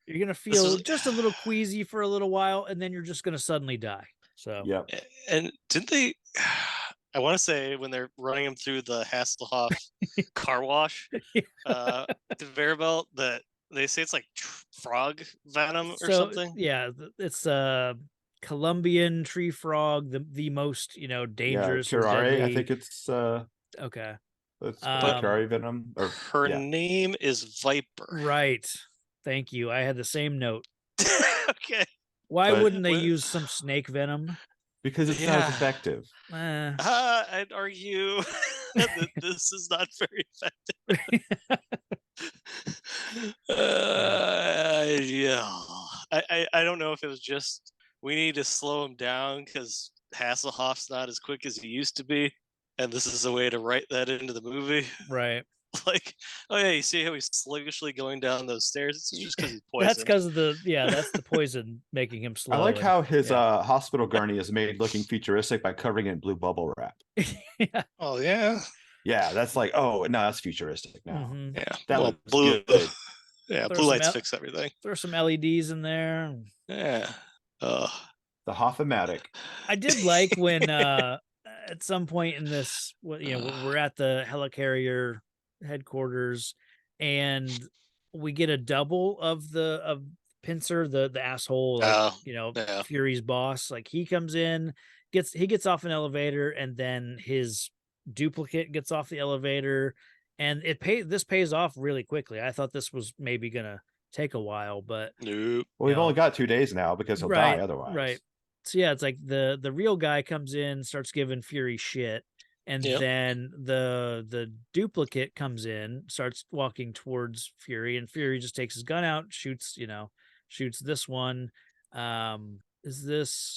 You're gonna feel just a little queasy for a little while, and then you're just gonna suddenly die. So
and didn't they? I want to say when they're running him through the Hasselhoff car wash, the conveyor belt, that they say it's like frog venom or something.
Yeah, it's Colombian tree frog, the most dangerous.
Curare, I think it's
okay.
It's Curare venom.
Her name is Viper.
Right. Thank you. I had the same note.
Okay.
Why wouldn't they use some snake venom?
Because it's not as effective.
I'd argue that this is not very effective. I don't know if it was just we need to slow him down because Hasselhoff's not as quick as he used to be, and this is a way to write that into the movie.
Right.
Like, oh yeah, you see how he's sluggishly going down those stairs? It's just because he's poisoned.
That's because of that's the poison making him slow.
I like how his hospital gurney is made looking futuristic by covering it in blue bubble wrap.
Oh yeah.
Yeah, that's like, oh no, that's futuristic now.
Yeah,
that looks
blue.
Good.
Yeah, blue lights fix everything.
Throw some LEDs in there.
Yeah.
The Hoff-O-Matic.
I did like when at some point in this, we're at the helicarrier headquarters, and we get a double of Pincer, the asshole, like,
yeah.
Fury's boss. Like, he comes in, gets off an elevator, and then his duplicate gets off the elevator, and this pays off really quickly. I thought this was maybe gonna take a while, but
Nope.
Well, we've only got 2 days now because he'll die otherwise.
Right. So yeah, it's like the real guy comes in, starts giving Fury shit, and then the duplicate comes in, starts walking towards Fury, and Fury just takes his gun out, shoots this one. Does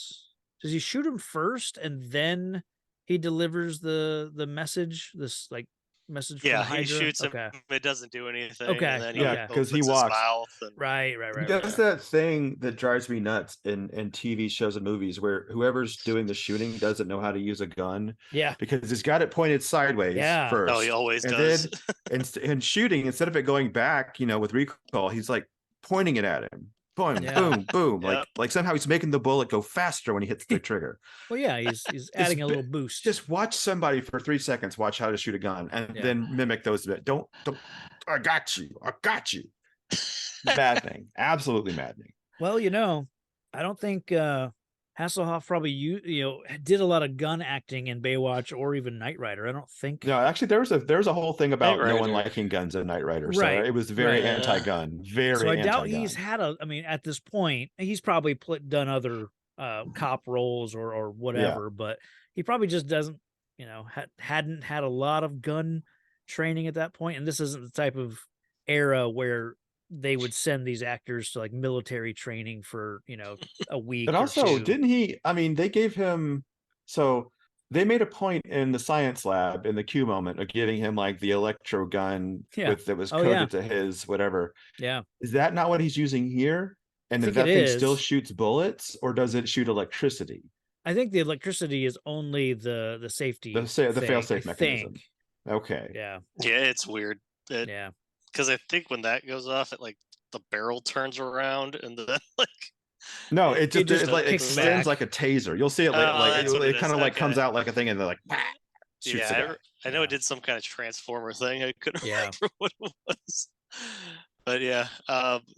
he shoot him first and then he delivers the message, this like message from Hydra?
He shoots him, it doesn't do anything.
Okay.
And then
because he
opens his
walks.
mouth and...
Right.
He does that thing that drives me nuts in TV shows and movies where whoever's doing the shooting doesn't know how to use a gun.
Yeah.
Because he's got it pointed sideways first.
Oh, he always
and
does.
Then, and shooting, instead of it going back, with recoil, he's like pointing it at him. Boom, boom, boom. Like somehow he's making the bullet go faster when he hits the trigger.
Well, yeah, he's adding a little boost.
Just watch somebody for 3 seconds, watch how to shoot a gun, and then mimic those. Don't. I got you. Maddening, absolutely maddening.
Well, I don't think Hasselhoff probably did a lot of gun acting in Baywatch or even Knight Rider. I don't think.
No, actually, there was a whole thing about no one liking guns in Knight Rider. So it was very anti-gun. Very. So I doubt he's had at this point, he's probably done other cop roles or whatever, but he probably just doesn't, hadn't had a lot of gun training at that point, and this isn't the type of era where they would send these actors to like military training for a week. But also, didn't he? They gave him. So they made a point in the science lab in the Q moment of giving him like the electro gun that was coded to his whatever.
Yeah,
is that not what he's using here? And if that thing still shoots bullets, or does it shoot electricity?
I think the electricity is only the safety, the
fail-safe mechanism. Okay.
Yeah,
it's weird. Because I think when that goes off, it like the barrel turns around and then like
no, it extends like a taser. You'll see it it kind of like comes out like a thing and then like shoots it.
I know it did some kind of transformer thing. I couldn't remember what it was. But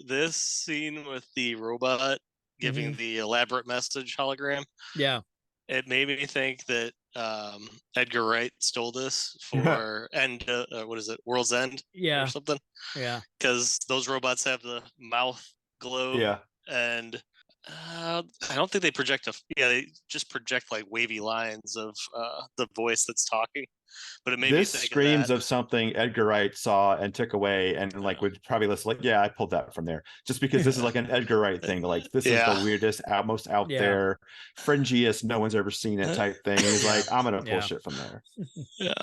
this scene with the robot giving the elaborate message hologram.
Yeah.
It made me think that Edgar Wright stole this for World's End or something.
Yeah,
because those robots have the mouth glow.
Yeah,
and I don't think they project they just project like wavy lines of the voice that's talking. But it made me think
screams of something Edgar Wright saw and took away, and like would probably listen like, I pulled that from there, just because this is like an Edgar Wright thing. Like this is the weirdest, most out there, fringiest, no one's ever seen it type thing. He's like, I'm gonna pull shit from there.
Yeah.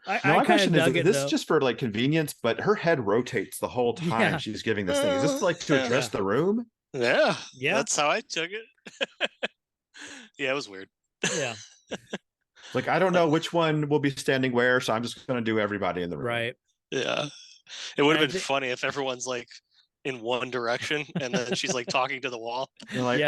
I kind of dug it.
This is just for like convenience, but her head rotates the whole time she's giving this thing. Is this like to address the room?
Yeah, that's how I took it. It was weird.
Yeah.
Like, I don't know which one will be standing where, so I'm just going to do everybody in the room.
Right.
Yeah. It would have been funny if everyone's like in one direction and then she's like talking to the wall.
You're like,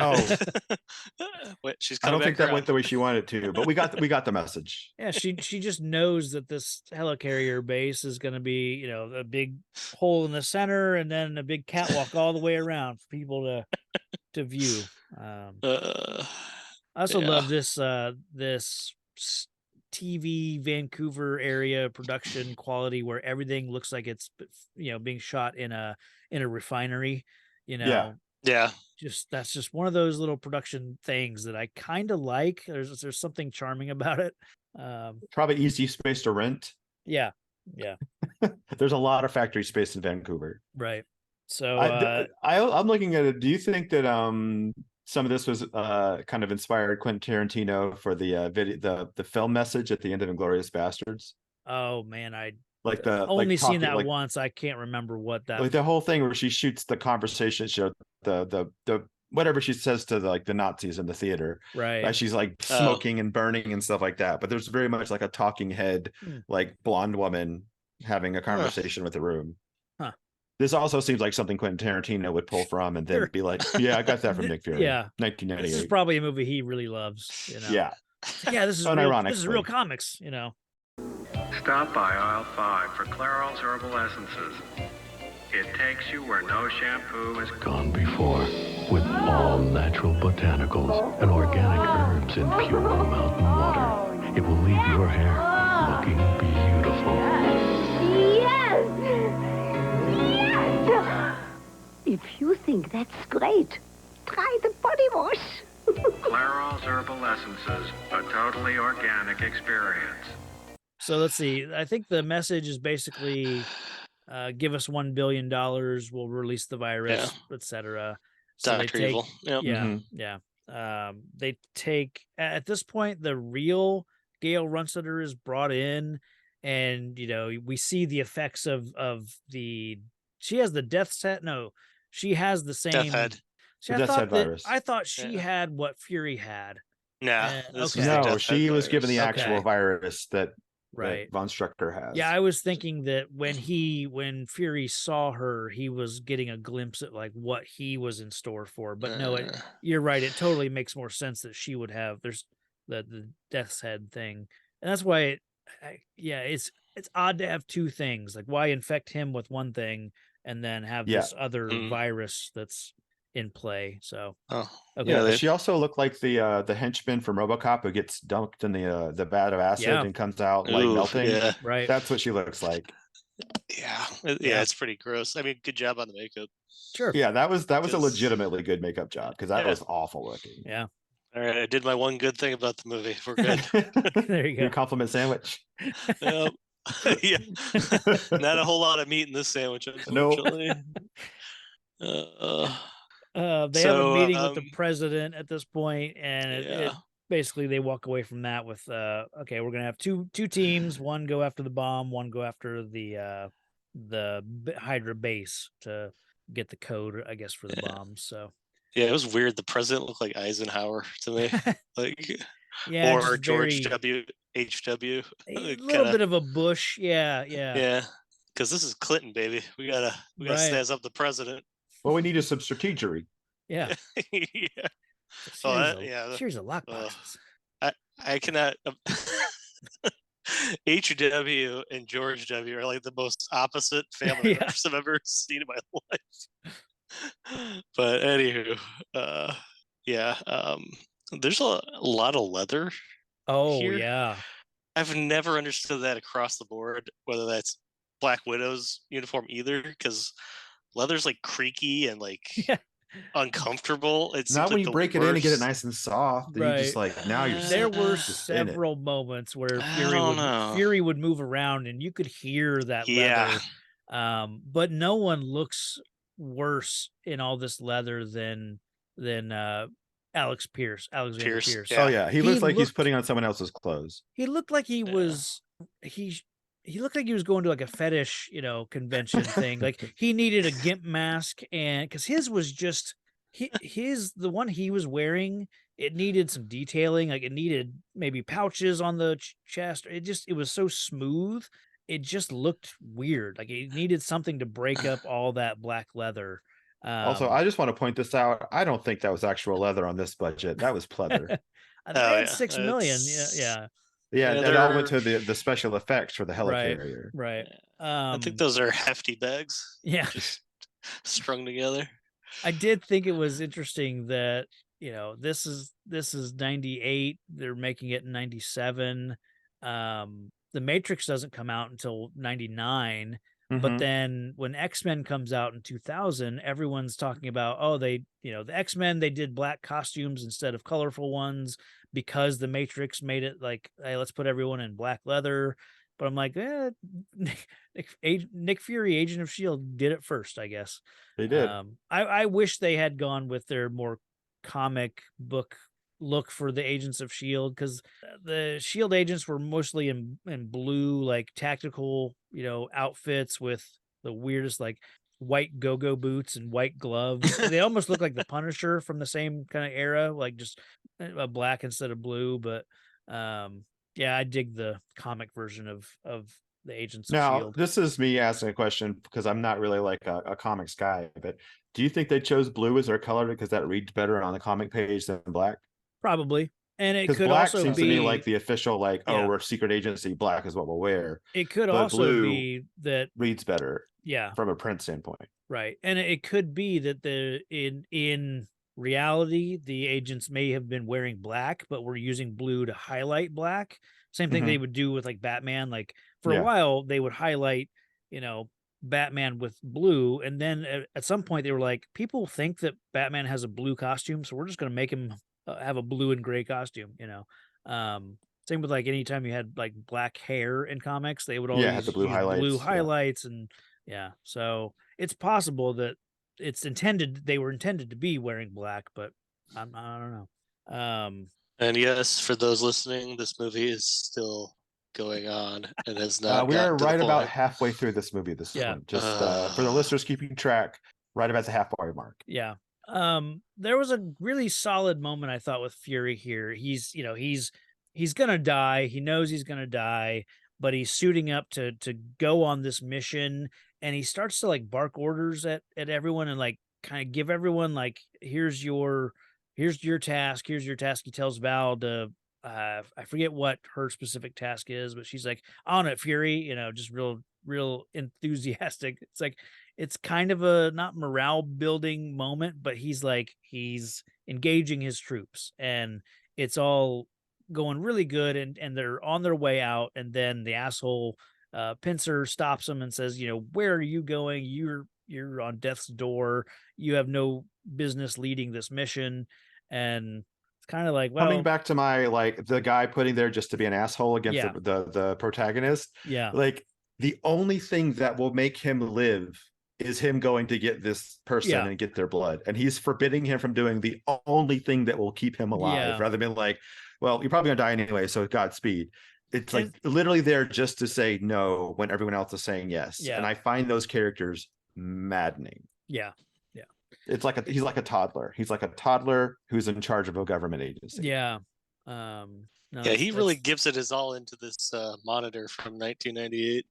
Wait, she's
I don't think that went the way she wanted to, but we got the message.
Yeah, she just knows that this helicarrier base is going to be, a big hole in the center and then a big catwalk all the way around for people to view. I also love this TV Vancouver area production quality where everything looks like it's being shot in a refinery. That's just one of those little production things that I kind of like. There's something charming about it.
Probably easy space to rent.
Yeah
There's a lot of factory space in Vancouver,
right? So
I'm looking at it. Do you think that some of this was kind of inspired Quentin Tarantino for the film message at the end of Inglourious Bastards?
Oh man, I
like the
only seen that once. I can't remember what that.
Like the whole thing where she shoots the conversation, the whatever she says to the Nazis in the theater,
right?
She's like smoking and burning and stuff like that. But there's very much like a talking head, like blonde woman having a conversation with the room. This also seems like something Quentin Tarantino would pull from and then be like, I got that from Nick Fury. 1998.
This is probably a movie he really loves.
Yeah.
This is real comics,
Stop by aisle 5 for Clairol's Herbal Essences. It takes you where no shampoo is
Gone before, with all natural botanicals and organic herbs in pure mountain water. It will leave your hair looking beautiful.
Yes! Yes! If you think that's great, try the body wash.
Clairol's Herbal Essences, a totally organic experience.
So let's see. I think the message is basically give us $1 billion, we'll release the virus, etc. So
Dr. Evil. Yep.
Yeah. They take, at this point, the real Gail Runstetter is brought in, and we see the effects of the, she has the death's head. No, she has the same
Death head.
See,
virus.
I thought she had what Fury had.
Nah,
no, she was given the actual virus that
right
Von Strucker has.
Yeah, I was thinking that when Fury saw her, he was getting a glimpse at like what he was in store for. But no, you're right. It totally makes more sense that she would have. There's the death's head thing, and that's why it's odd to have two things. Like, why infect him with one thing and then have this other virus that's in play. So
she also looked like the henchman from RoboCop who gets dunked in the vat of acid and comes out like melting.
Yeah.
Right,
that's what she looks like.
Yeah, it's pretty gross. I mean, good job on the makeup.
Sure.
Yeah, that was a legitimately good makeup job, because that was awful looking.
Yeah.
All right, I did my one good thing about the movie. We're good.
There you go.
Your compliment sandwich.
Yeah. Not a whole lot of meat in this sandwich, unfortunately.
They have a meeting with the president at this point, and it basically they walk away from that with okay, we're gonna have two teams, one go after the bomb, one go after the Hydra base to get the code, I guess, for the bombs. So
it was weird. The president looked like Eisenhower to me, like or George W.H.W.
A little bit of a Bush, yeah.
Because this is Clinton, baby. We gotta snazz up the president.
Well, we needed some strategery.
Yeah. Here's a lockboxes.
I cannot. H.W. and George W. are like the most opposite family members I've ever seen in my life. But anywho, there's a lot of leather.
Oh
here.
Yeah.
I've never understood that across the board, whether that's Black Widow's uniform either, because leather's like creaky and like uncomfortable. It's
not when you break it in and get it nice and soft.
Right.
You just like now you're.
There were several moments where Fury would move around and you could hear that leather. But no one looks worse in all this leather than Alexander Pierce.
Oh yeah, he looks like he's putting on someone else's clothes.
He looked like he was he looked like he was going to like a fetish, convention thing. Like he needed a gimp mask, and because his was just the one he was wearing, it needed some detailing. Like it needed maybe pouches on the chest. It was so smooth. It just looked weird. Like it needed something to break up all that black leather.
Also, I just want to point this out. I don't think that was actual leather on this budget. That was pleather.
Had $6 million. Yeah,
it all went to the special effects for the helicarrier.
Right.
I think those are hefty bags.
Yeah.
Just strung together.
I did think it was interesting that, this is 98. They're making it in 97. The Matrix doesn't come out until 99. But then when X-Men comes out in 2000, everyone's talking about, the X-Men, they did black costumes instead of colorful ones because the Matrix made it like, hey, let's put everyone in black leather. But I'm like, Nick Fury, Agent of S.H.I.E.L.D. did it first, I guess.
They did.
I wish they had gone with their more comic book look for the Agents of S.H.I.E.L.D. because the S.H.I.E.L.D. agents were mostly in blue, like tactical, outfits with the weirdest like white go-go boots and white gloves. They almost look like the Punisher from the same kind of era, like just a black instead of blue. But I dig the comic version of the Agents of S.H.I.E.L.D.
This is me asking a question because I'm not really like a comics guy, but do you think they chose blue as their color because that reads better on the comic page than black?
Probably. And it could
black
also
seems
be
to me like the official, like, we're secret agency, black is what we'll wear.
It could
but
also
blue
be that
reads better.
Yeah.
from a print standpoint.
Right. And it could be that in reality, the agents may have been wearing black, but we're using blue to highlight black. Same thing they would do with like Batman. Like for a while, they would highlight, Batman with blue. And then at some point they were like, people think that Batman has a blue costume. So we're just going to make him have a blue and gray costume, Same with like anytime you had like black hair in comics, they would always
had the blue
use
highlights.
blue highlights and so it's possible that they were intended to be wearing black, but I don't know.
And yes, for those listening, this movie is still going on and has not.
We are right about
point.
halfway through this movie. This one, just for the listeners keeping track, right about the halfway mark.
Yeah. There was a really solid moment I thought with Fury here. He's gonna die. He knows he's gonna die, but he's suiting up to go on this mission, and he starts to like bark orders at everyone and like kind of give everyone like, here's your task. Here's your task. He tells Val to I forget what her specific task is, but she's like, on it, Fury, just real enthusiastic. It's like, it's kind of a not morale building moment, but he's engaging his troops and it's all going really good. And they're on their way out. And then the asshole Pincer stops him and says, where are you going? You're on death's door. You have no business leading this mission. And it's kind of like, well,
coming back to my like the guy putting there just to be an asshole against the protagonist.
Yeah.
Like the only thing that will make him live is him going to get this person and get their blood. And he's forbidding him from doing the only thing that will keep him alive, rather than like, well, you're probably gonna die anyway, so Godspeed. It's like literally there just to say no when everyone else is saying yes.
Yeah.
And I find those characters maddening.
Yeah.
It's like he's like a toddler. He's like a toddler who's in charge of a government agency.
Yeah.
No, he really gives it his all into this monitor from 1998.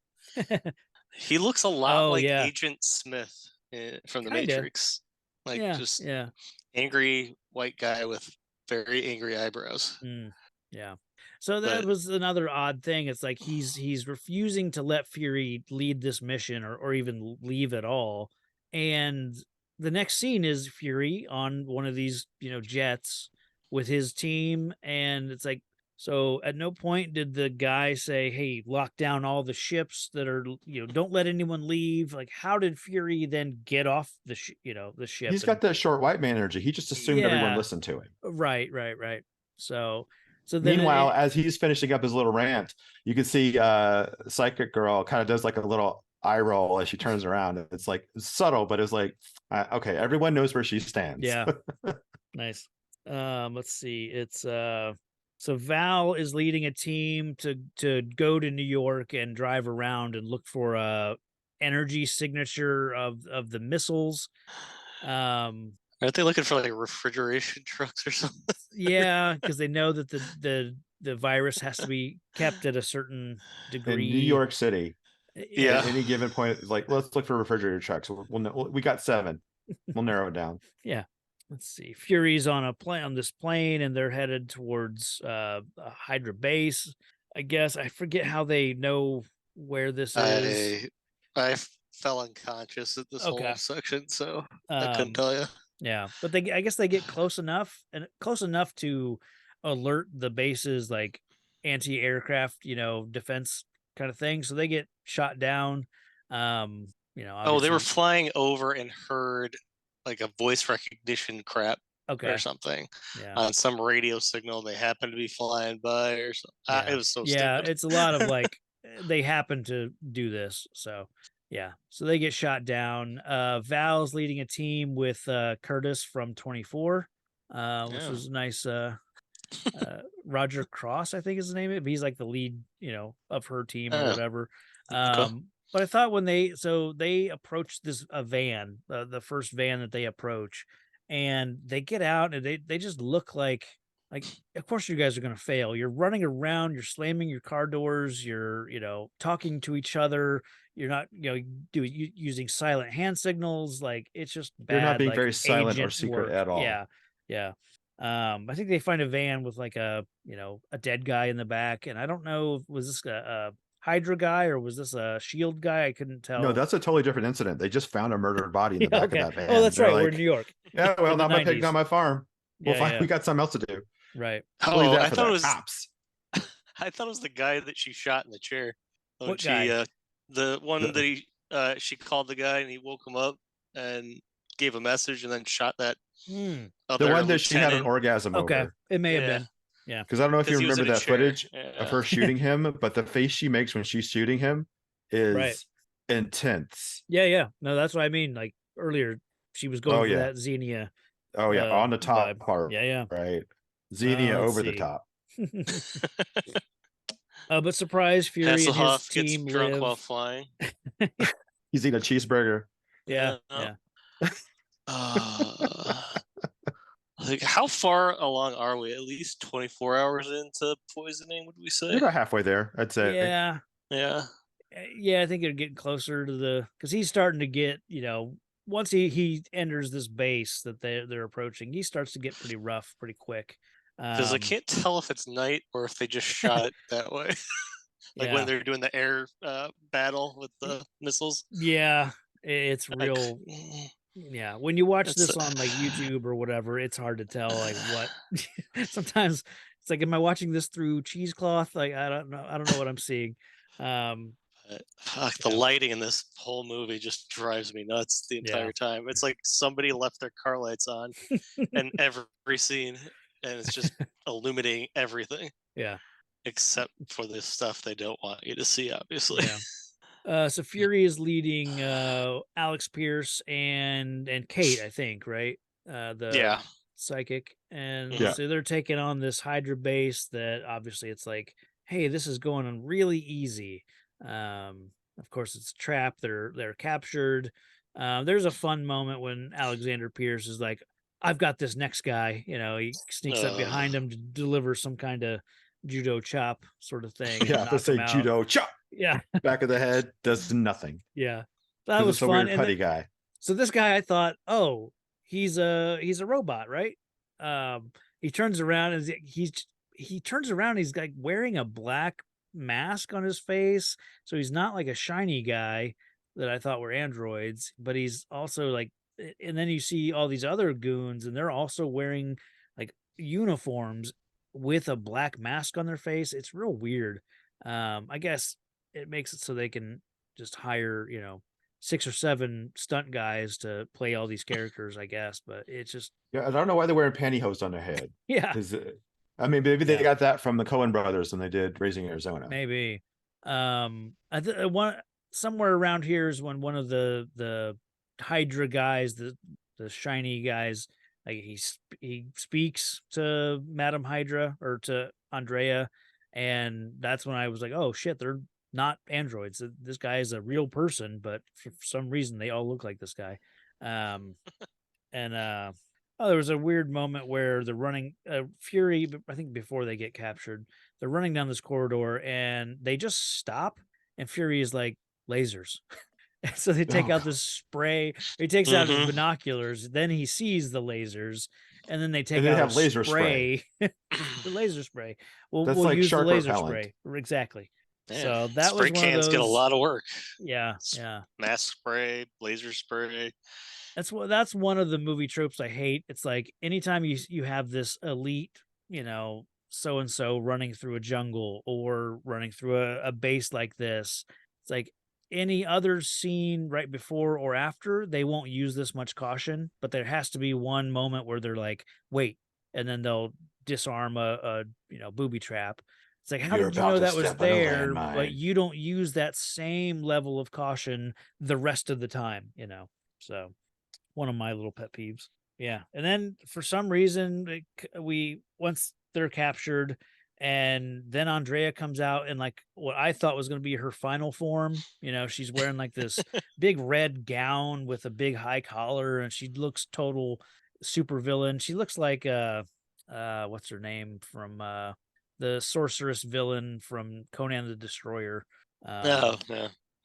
He looks a lot like Agent Smith from the Matrix. Like just angry white guy with very angry eyebrows.
Yeah. So that was another odd thing. It's like he's refusing to let Fury lead this mission or even leave at all. And the next scene is Fury on one of these, jets with his team. And it's like, so at no point did the guy say, hey, lock down all the ships that are, don't let anyone leave. Like, how did Fury then get off the ship?
He's got that short white man energy. He just assumed everyone listened to him.
Right. So then
meanwhile, as he's finishing up his little rant, you can see Psychic Girl kind of does like a little eye roll as she turns around. It's like subtle, but it's like, okay, everyone knows where she stands.
Yeah. Nice. Let's see. It's so Val is leading a team to go to New York and drive around and look for a energy signature of the missiles.
Aren't they looking for like refrigeration trucks or something?
Yeah, because they know that the virus has to be kept at a certain degree.
In New York City.
Yeah.
At any given point, like, let's look for refrigerator trucks. We got 7. We'll narrow it down.
Yeah. Let's see. Fury's on this plane, and they're headed towards a Hydra base. I guess I forget how they know where this is.
I fell unconscious at this whole section, so I couldn't tell you.
Yeah, but I guess they get close enough to alert the base's like anti-aircraft, defense kind of thing. So they get shot down.
They were flying over and heard like a voice recognition crap or something on some radio signal. They happened to be flying by or something. It was so stupid.
It's a lot of like they happen to do this. So so they get shot down. Val's leading a team with Curtis from 24, which was nice. Roger Cross, I think is his name. He's like the lead, of her team or whatever. But I thought when they approached a van, the first van that they approach, and they get out and they just look like, of course you guys are going to fail. You're running around, you're slamming your car doors, you're, talking to each other. You're not, using silent hand signals. Like it's just bad.
You're not being very silent or secret at all.
Yeah. I think they find a van with like a dead guy in the back. And I don't know, was this a Hydra guy or was this a Shield guy? I couldn't tell.
No, that's a totally different incident. They just found a murdered body in the back of that van.
Oh, that's
They're
right.
like,
We're in New York.
Yeah, well,
In the
not my pig,
90s.
not my farm. We'll
Yeah,
find,
yeah.
we got something else to do.
Right.
We'll leave
Oh,
that
I
for
thought
the
it was.
cops.
I thought it was the guy that she shot in the chair. When
What
she,
guy?
the one that she called the guy and he woke him up and gave a message and then shot that
Hmm.
other
The one that she had an
lieutenant.
orgasm
Okay.
over.
It may have
Yeah.
been. Yeah.
Because I don't know if you
'Cause he was
remember
in a
that
chair.
footage
Yeah.
of her shooting him, but the face she makes when she's shooting him is
Right.
intense.
Yeah, yeah. No, that's what I mean. Like earlier, she was going
Oh,
for
yeah.
that Xenia.
Oh, yeah. On the top
vibe.
part.
Yeah, yeah.
Right. Xenia
let's
over the
see.
top.
But surprise, Fury and his
Hasselhoff gets
team
drunk
live.
while flying.
He's eating a cheeseburger.
Yeah,
Yeah.
yeah.
Like, how far along are we? At least 24 hours into poisoning, would we say?
You're about halfway there, I'd say.
Yeah.
Yeah.
Yeah, I think they're getting closer to the because he's starting to get, once he enters this base that they're approaching, he starts to get pretty rough pretty quick.
Because I can't tell if it's night or if they just shot it that way. Like
Yeah.
when they're doing the air battle with the missiles.
Yeah, it's real. Yeah, when you watch
It's,
this on like YouTube or whatever, it's hard to tell like what. Sometimes it's like, am I watching this through cheesecloth? Like I don't know what I'm seeing.
Fuck, the lighting in this whole movie just drives me nuts the entire time. It's like somebody left their car lights on in every scene, and it's just illuminating everything.
Yeah,
except for the stuff they don't want you to see, obviously.
Yeah. So Fury is leading Alex Pierce and Kate, I think, right? The psychic, and so they're taking on this Hydra base that obviously it's like, hey, this is going on really easy. Of course, it's a trap. They're captured. There's a fun moment when Alexander Pierce is like, I've got this next guy. He sneaks up behind him to deliver some kind of judo chop sort of thing.
Yeah, let's say judo chop.
Yeah.
Back of the head does nothing.
Yeah. That was
it's a
fun.
weird putty guy.
So this guy, I thought, oh, he's a robot, right? He turns around and he turns around, he's like wearing a black mask on his face. So he's not like a shiny guy that I thought were androids, but he's also like, and then you see all these other goons and they're also wearing like uniforms with a black mask on their face. It's real weird. I guess it makes it so they can just hire, 6 or 7 stunt guys to play all these characters, I guess, but it's just.
Yeah, I don't know why they're wearing pantyhose on their head.
Yeah.
I mean, maybe they got that from the Coen brothers when they did Raising Arizona.
Maybe. Somewhere around here is when one of the Hydra guys, the shiny guys, like he speaks to Madam Hydra or to Andrea, and that's when I was like, oh shit, they're not androids. This guy is a real person, but for some reason they all look like this guy. There was a weird moment where they're running Fury, I think before they get captured, they're running down this corridor and they just stop, and Fury is like, lasers. So they take out this spray. He takes out his binoculars. Then he sees the lasers, and then they take out
have laser
spray. The laser spray.
That's
we'll
like
use the
shark
laser
repellent.
spray. Exactly.
Man,
so that
spray
was one
cans
of those.
Get a lot of work.
Yeah, yeah.
Mask spray, laser spray.
That's one of the movie tropes I hate. It's like anytime you have this elite, so and so running through a jungle or running through a base like this, it's like any other scene right before or after, they won't use this much caution, but there has to be one moment where they're like, wait, and then they'll disarm a booby trap. It's like, how did you know that was there, but you don't use that same level of caution the rest of the time, So one of my little pet peeves. Yeah. And then for some reason, once they're captured, and then Andrea comes out in like what I thought was going to be her final form. She's wearing like this big red gown with a big high collar, and she looks total super villain. She looks like what's her name from the sorceress villain from Conan the Destroyer.
No.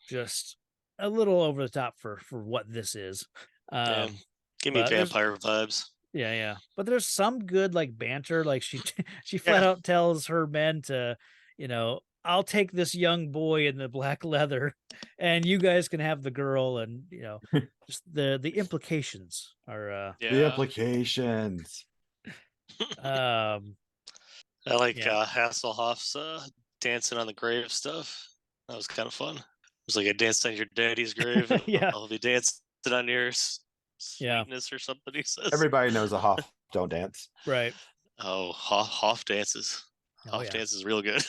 Just a little over the top for what this is.
Give me vampire vibes.
Yeah. But there's some good like banter. Like she flat out tells her men to, I'll take this young boy in the black leather, and you guys can have the girl. And just the implications are
The implications.
I like
Yeah.
Hasselhoff's dancing on the grave stuff. That was kind of fun. It was like I danced on your daddy's grave. And
Yeah.
I'll be dancing on your
Yeah.
sweetness or something. He says.
Everybody knows a Hoff don't dance.
Right.
Oh, Hoff dances.
Oh,
Hoff
yeah.
dances real good.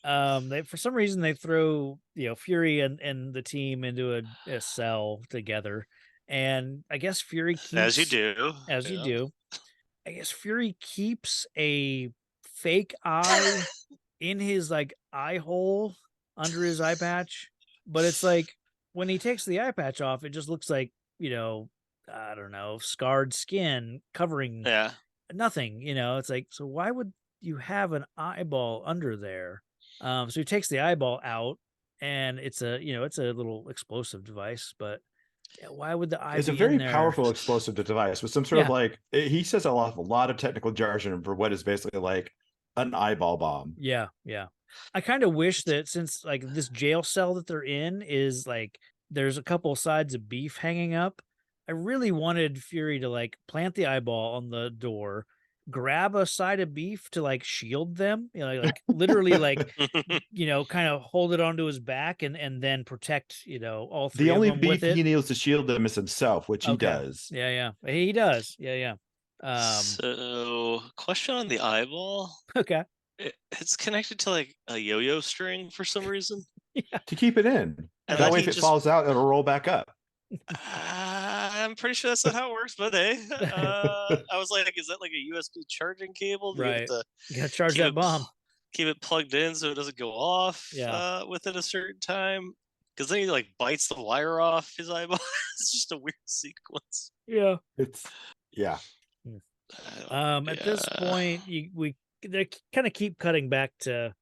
They for some reason they throw Fury and the team into a cell together, and I guess Fury keeps,
As you do.
as you do. I guess Fury keeps a fake eye in his like eye hole under his eye patch, but it's like when he takes the eye patch off, it just looks like I don't know, scarred skin covering nothing. It's like, so why would you have an eyeball under there? So he takes the eyeball out, and it's a little explosive device, but why would the eye
It's a
be
very
in there?
powerful explosive device with some sort of like, he says a lot of technical jargon for what is basically like an eyeball bomb.
Yeah. I kind of wish that since like this jail cell that they're in is like there's a couple sides of beef hanging up, I really wanted Fury to like plant the eyeball on the door, grab a side of beef to like shield them, like literally like kind of hold it onto his back and then protect all three
The
of
only
them
beef
with it.
he needs to shield them is himself, which he
Okay.
does.
Yeah, he does. Yeah.
So, question on the eyeball.
Okay.
It's connected to like a yo-yo string for some reason.
To keep it in.
And
that way, if it falls out, it'll roll back up.
I'm pretty sure that's not how it works, but hey, I was like, is that like a USB charging cable?
Right. You gotta charge that bomb.
Keep it plugged in so it doesn't go off
Yeah.
within a certain time. Because then he like bites the wire off his eyeball. It's just a weird sequence.
Yeah.
At
this point, they kind of keep cutting back to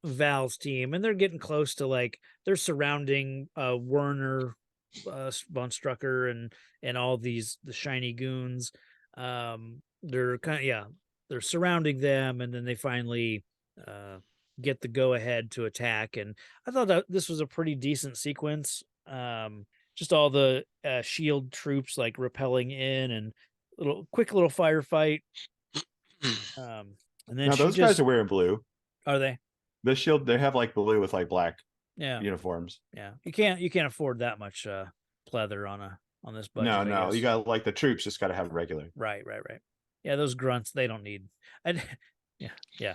Val's team, and they're getting close to like they're surrounding Werner, von Strucker, and all the shiny goons. They're they're surrounding them, and then they finally get the go ahead to attack. And I thought that this was a pretty decent sequence. Just all the S.H.I.E.L.D. troops like rappelling in, and quick little firefight. And then
now those guys are wearing blue.
Are they?
The S.H.I.E.L.D. they have like blue with like black uniforms.
Yeah, you can't afford that much pleather on this budget.
No, you got like the troops just got to have regular.
Right. Yeah, those grunts they don't need. Yeah.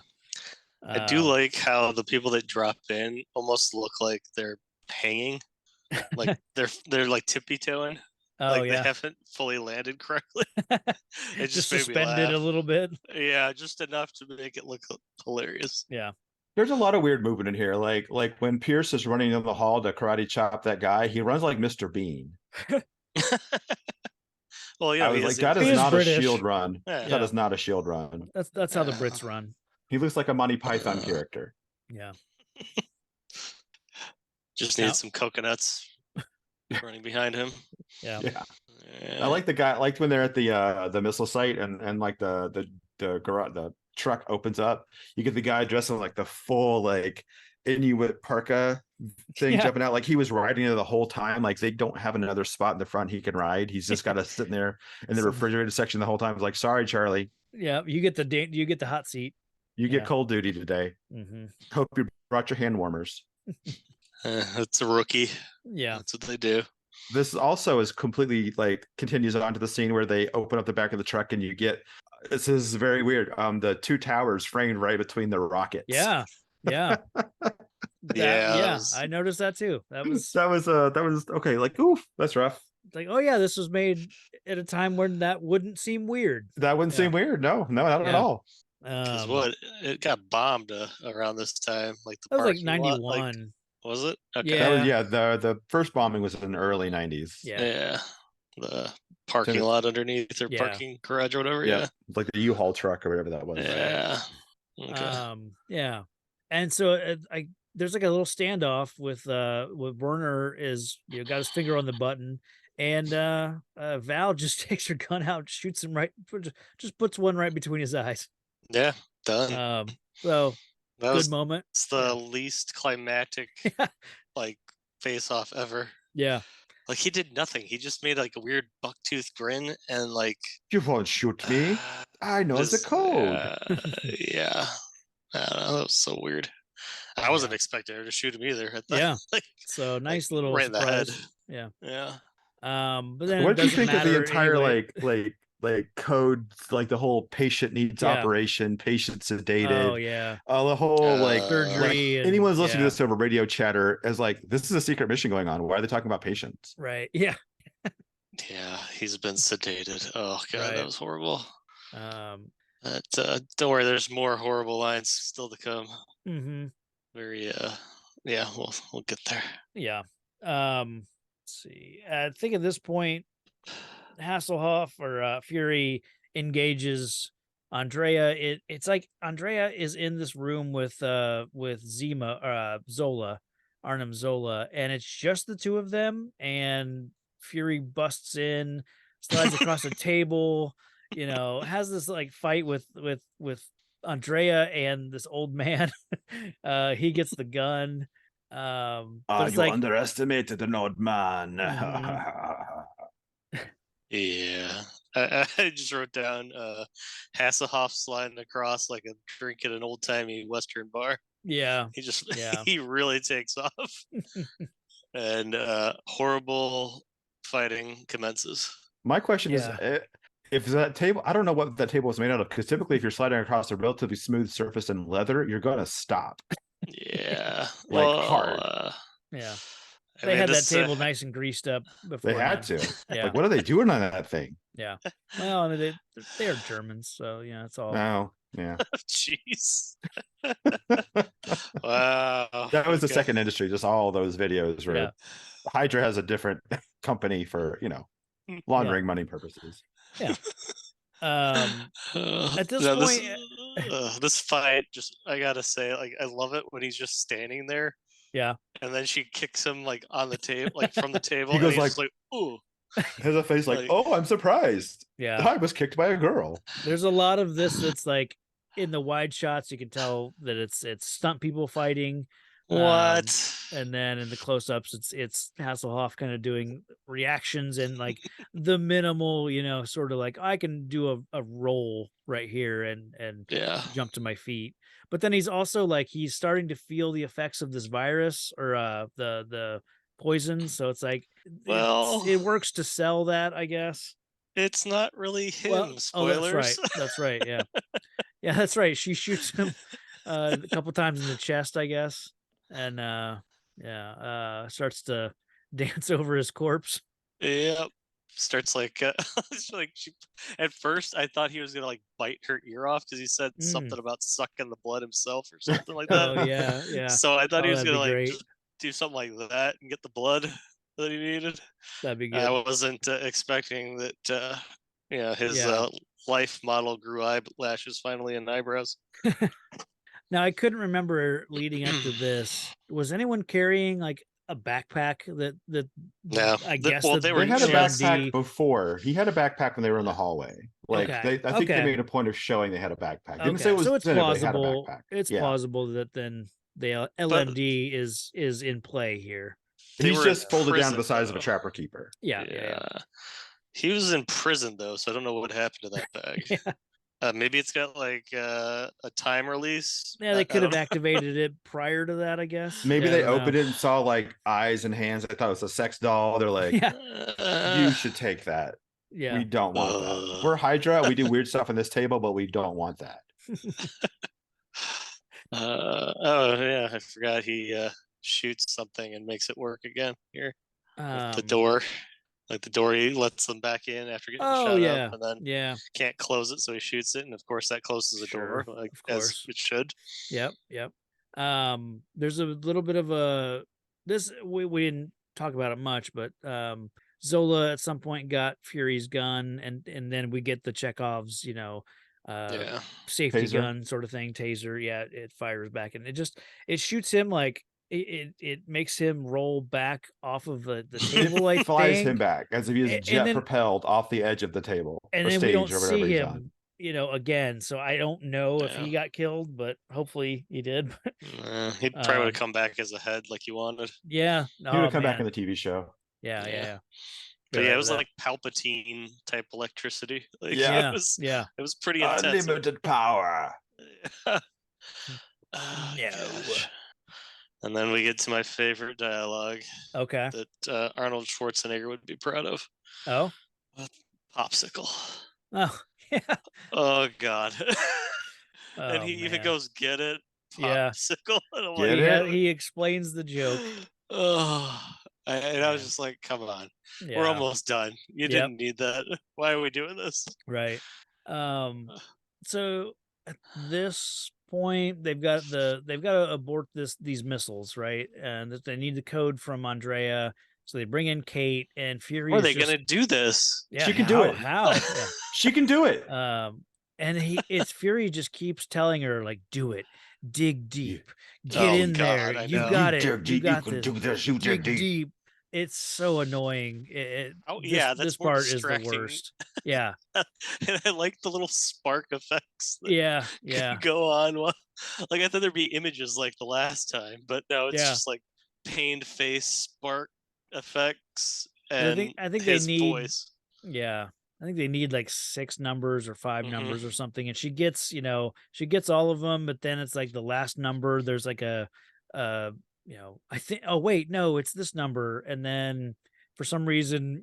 I do like how the people that drop in almost look like they're hanging, like they're like tippy-toeing. They haven't fully landed correctly. It
just suspended a little bit.
Yeah, just enough to make it look hilarious.
Yeah.
There's a lot of weird movement in here. Like when Pierce is running in the hall to karate chop that guy, he runs like Mr. Bean.
Well, yeah,
I was like, that is not a S.H.I.E.L.D. run.
Yeah.
That is not a S.H.I.E.L.D. run.
That's how the Brits run.
He looks like a Monty Python character.
Yeah.
Just needed some coconuts running behind him.
Yeah.
I like the guy. I liked when they're at the missile site and like the garage, the truck opens up. You get the guy dressed in like the full like Inuit parka thing jumping out. Like he was riding it the whole time. Like they don't have another spot in the front he can ride. He's just got to sit in there in the refrigerator section the whole time. It's like, sorry, Charlie.
Yeah, you get the hot seat.
You get cold duty today.
Mm-hmm.
Hope you brought your hand warmers.
It's a rookie.
Yeah,
that's what they do.
This also is completely like continues on to the scene where they open up the back of the truck and you get this is very weird. The two towers framed right between the rockets.
Yeah.
Yeah,
I noticed that too. That was
okay. Like, oof, that's rough.
Like, oh yeah, this was made at a time when that wouldn't seem weird.
That wouldn't seem weird. No, not at all.
Because it got bombed around this time, like the
that was like
91.
Lot,
was it? Okay.
Yeah.
That was, the first bombing was in the early 90s.
Yeah. The parking lot underneath their parking garage or whatever. Yeah.
Like the U-Haul truck or whatever that was.
Yeah. Okay.
Yeah. And so there's like a little standoff with Werner is got his finger on the button, and Val just takes her gun out, shoots him just puts one right between his eyes.
Yeah, done.
So
that
good moment.
It's the least climactic like face off ever.
Yeah.
Like he did nothing. He just made like a weird bucktooth grin and like
You won't shoot me. I know the code.
Yeah. I don't know. That was so weird. I wasn't expecting her to shoot him either. I thought, like,
so nice little
right
surprise.
in the head.
Yeah.
Yeah.
But then
What did you think of the entire
anyway.
like code, like the whole patient needs operation, patient sedated.
Oh yeah.
The whole like
surgery.
Like, anyone's listening to this over radio chatter as like, this is a secret mission going on. Why are they talking about patients?
Right. Yeah.
Yeah, he's been sedated. Oh god, that was horrible.
Don't
worry, there's more horrible lines still to come.
Mm-hmm.
Very yeah, we'll get there.
Yeah. Let's see. I think at this point, Hasselhoff or Fury engages Andrea. It's like Andrea is in this room with Zola, Arnim Zola, and it's just the two of them, and Fury busts in, slides across a table, has this like fight with Andrea and this old man. He gets the gun. But it's
you
like,
underestimated an old man.
Yeah. I just wrote down Hasselhoff sliding across like a drink at an old timey Western bar.
Yeah.
He really takes off. And horrible fighting commences.
My question is, if that table, I don't know what that table was made out of, because typically if you're sliding across a relatively smooth surface in leather, you're going to stop.
Yeah.
Hard.
Yeah. They had that table nice and greased up before.
They had to.
Yeah.
Like, what are they doing on that thing?
Yeah. Well, they are Germans, so yeah, it's all.
Oh, yeah.
Jeez. Wow.
That was the second industry. Just all those videos where Hydra has a different company for laundering money purposes.
Yeah. At this point,
this fight, just I gotta say, like, I love it when he's just standing there.
Yeah.
And then she kicks him like on the table, like from the table.
He goes
and he's like, ooh.
Has a face like, oh, I'm surprised.
Yeah.
I was kicked by a girl.
There's a lot of this that's like in the wide shots, you can tell that it's stunt people fighting.
What?
And then in the close-ups, it's Hasselhoff kind of doing reactions and like the minimal, sort of like I can do a roll right here and jump to my feet. But then he's also like he's starting to feel the effects of this virus or the poison. So it's like, it works to sell that, I guess.
It's not really him. Spoilers.
That's right. Yeah. Yeah, that's right. She shoots him a couple times in the chest, I guess. And starts to dance over his corpse.
Yep. Starts like at first I thought he was gonna like bite her ear off because he said something about sucking the blood himself or something like that.
Oh yeah.
So I thought he was gonna like just do something like that and get the blood that he needed.
That'd be good.
I wasn't expecting that. His life model grew eyelashes finally and eyebrows.
Now I couldn't remember leading up to this. Was anyone carrying like a backpack that
no.
I guess
they had a backpack before. He had a backpack when they were in the hallway. Like I think they made a point of showing they had a backpack. Didn't say it was,
so it's plausible.
It's
plausible that then the LMD is in play here.
He's just folded down to the size of a trapper keeper.
Yeah.
He was in prison though, so I don't know what happened to that bag. Maybe it's got like a time release.
Yeah, they could have activated it prior to that, I guess.
Maybe they opened it and saw like eyes and hands. I thought it was a sex doll. They're like, you should take that.
Yeah.
We don't want that. We're Hydra. We do weird stuff on this table, but we don't want that.
I forgot he shoots something and makes it work again here. The door. Like the door, he lets them back in after getting shot up, and then can't close it, so he shoots it, and of course that closes the door, like as it should.
Yep. There's a little bit of this. We didn't talk about it much, but Zola at some point got Fury's gun, and then we get the Chekhov's, safety
taser
gun sort of thing, taser. Yeah, it fires back, and it shoots him like. It makes him roll back off of the table.
Flies him back as if he is jet propelled off the edge of the table.
And then we don't see him again, so I don't know if he got killed, but hopefully he did.
He'd probably would have come back as a head like you wanted.
Yeah.
He would have come back in the TV show.
Yeah.
But yeah, it was like Palpatine type electricity. Like,
yeah.
It was pretty intense.
Unlimited power.
Gosh. And then we get to my favorite dialogue.
Okay.
That Arnold Schwarzenegger would be proud of.
Oh.
Popsicle.
Oh, yeah.
Oh, God. And
Oh,
he even
man.
goes, get it?
Yeah.
Popsicle. And I'm
Get
like,
it?
He explains the joke.
Oh. I was just like, come on.
Yeah.
We're almost done. You
Yep.
didn't need that. Why are we doing this?
Right. So at this point, they've got to abort these missiles, right? And that they need the code from Andrea. So they bring in Kate, and Fury.
How are they gonna do this?
Yeah,
she can do it.
How? Yeah.
She can do it.
And it's Fury just keeps telling her, like, do it, dig deep, get
Oh,
in
God,
there,
I
you
know.
got
You
it,
dig
you
deep,
got
you can
this.
do this, you
Dig
dig deep.
deep. It's so annoying.
That's
this
more
part is the
distracting.
worst. Yeah.
And I like the little spark effects. That
Yeah.
go on. Like I thought there'd be images like the last time, but no, it's just like pained face spark effects and
I think
his
they need
voice.
Yeah. I think they need like 6 numbers or 5
Mhm.
numbers or something. And she gets all of them, but then it's like the last number. There's like I think, oh wait, no, it's this number. And then for some reason,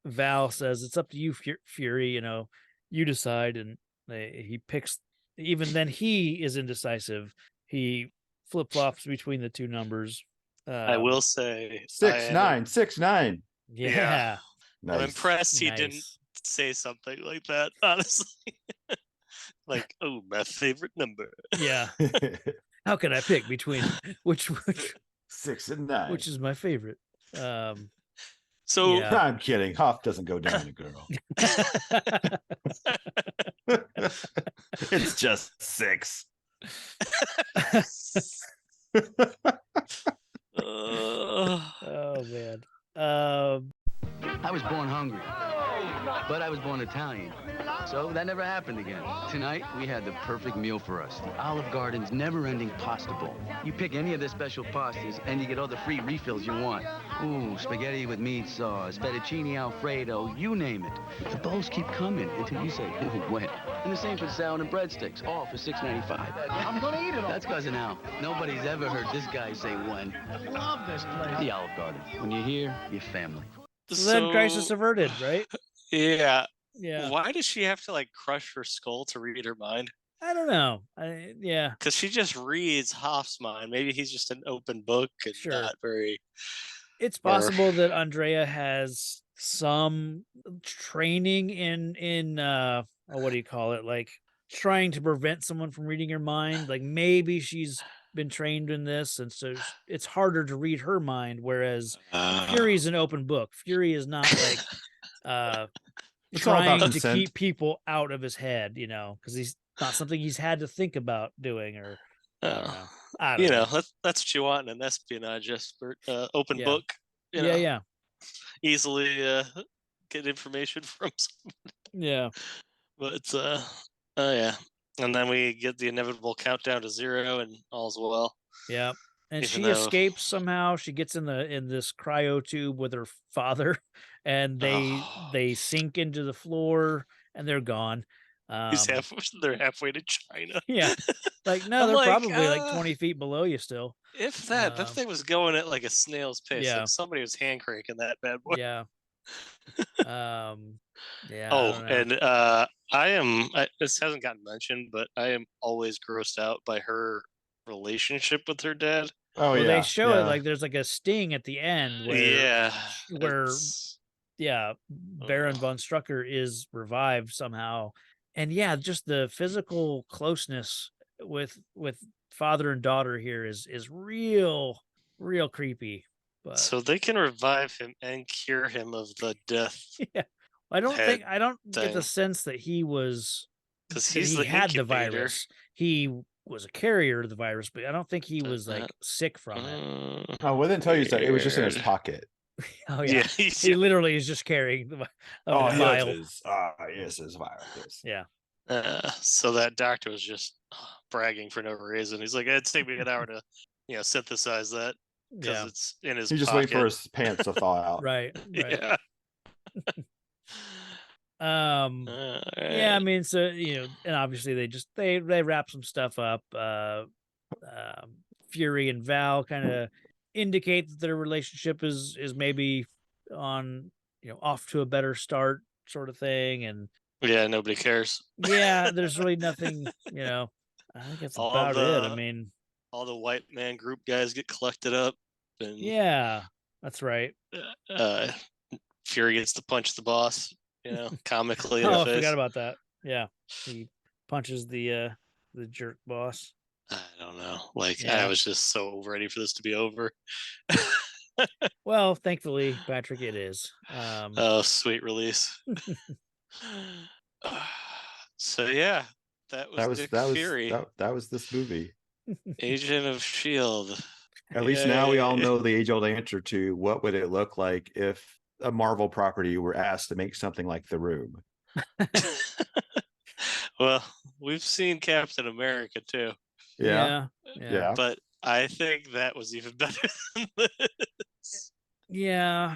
Val says, it's up to you, Fury, you decide. And he picks, even then he is indecisive. He flip-flops between the 2 numbers.
I will say
6-9.
Yeah.
Nice.
I'm impressed he
Nice.
didn't say something like that, honestly. Like, oh, my favorite number.
Yeah. How can I pick between which
6 and 9.
which is my favorite?
So
yeah.
I'm kidding. Hoff doesn't go down a girl. It's just 6.
Oh man.
I was born hungry, but I was born Italian, so that never happened again. Tonight, we had the perfect meal for us, the Olive Garden's never-ending pasta bowl. You pick any of their special pastas, and you get all the free refills you want. Ooh, spaghetti with meat sauce, fettuccine Alfredo, you name it. The bowls keep coming until you say, ooh, when. And the same for salad and breadsticks, all for $6.95. I'm gonna eat it all. That's Cousin Al. Nobody's ever heard this guy say when.
I love this place.
The Olive Garden. When you're here, you're family.
So then crisis averted, right?
Yeah.
Yeah.
Why does she have to like crush her skull to read her mind?
I don't know. Yeah.
Because she just reads Hoff's mind. Maybe he's just an open book and not very.
It's possible that Andrea has some training in what do you call it? Like trying to prevent someone from reading her mind. Like maybe she's been trained in this, and so it's harder to read her mind. Whereas Fury's an open book. Fury is not like trying to keep people out of his head, because he's not something he's had to think about doing, or I don't know.
That's what you want in an espionage expert, open book.
Yeah.
Easily get information from someone.
Yeah.
But yeah. And then we get the inevitable countdown to 0 and all's well.
Yeah. And she escapes somehow. She gets in this cryo tube with her father, and they sink into the floor, and they're gone.
They're halfway to China.
Yeah. Like, no, they're probably like 20 feet below you still.
If that thing was going at like a snail's pace,
Yeah.
like somebody was hand cranking that bad boy.
Yeah. Yeah.
Oh, and this hasn't gotten mentioned, but I am always grossed out by her relationship with her dad.
Oh,
well, they show it like there's like a sting at the end where Baron von Strucker is revived somehow. And yeah, just the physical closeness with father and daughter here is real creepy. But
so they can revive him and cure him of the death.
Yeah. I don't get the sense that he was,
because
he had the virus. He was a carrier of the virus, but I don't think he was like sick from it.
Oh, well, then tell you that it was just in his pocket.
Oh yeah, he literally is just carrying the vial.
Yes, his virus.
Yeah.
So that doctor was just bragging for no reason. He's like, it'd take me an hour to, synthesize that because it's in his
He's just
pocket.
waiting for his pants to thaw out.
Right.
Yeah.
Yeah, I mean, so and obviously they wrap some stuff up. Fury and Val kind of indicate that their relationship is maybe on off to a better start, sort of thing. And
yeah, nobody cares.
Yeah, there's really nothing. I think that's about it. I mean,
all the white man group guys get collected up, and
yeah, that's right.
Fury gets to punch the boss, comically.
Oh, I forgot about that. Yeah, he punches the jerk boss.
I don't know. I was just so ready for this to be over.
Well, thankfully, Patrick, it is.
Oh, sweet release. So yeah, that was Nick Fury.
That was this movie.
Agent of S.H.I.E.L.D.
At least now we all know the age-old answer to what would it look like if a Marvel property were asked to make something like The Room.
Well, we've seen Captain America too.
Yeah.
But I think that was even better than this.
Yeah.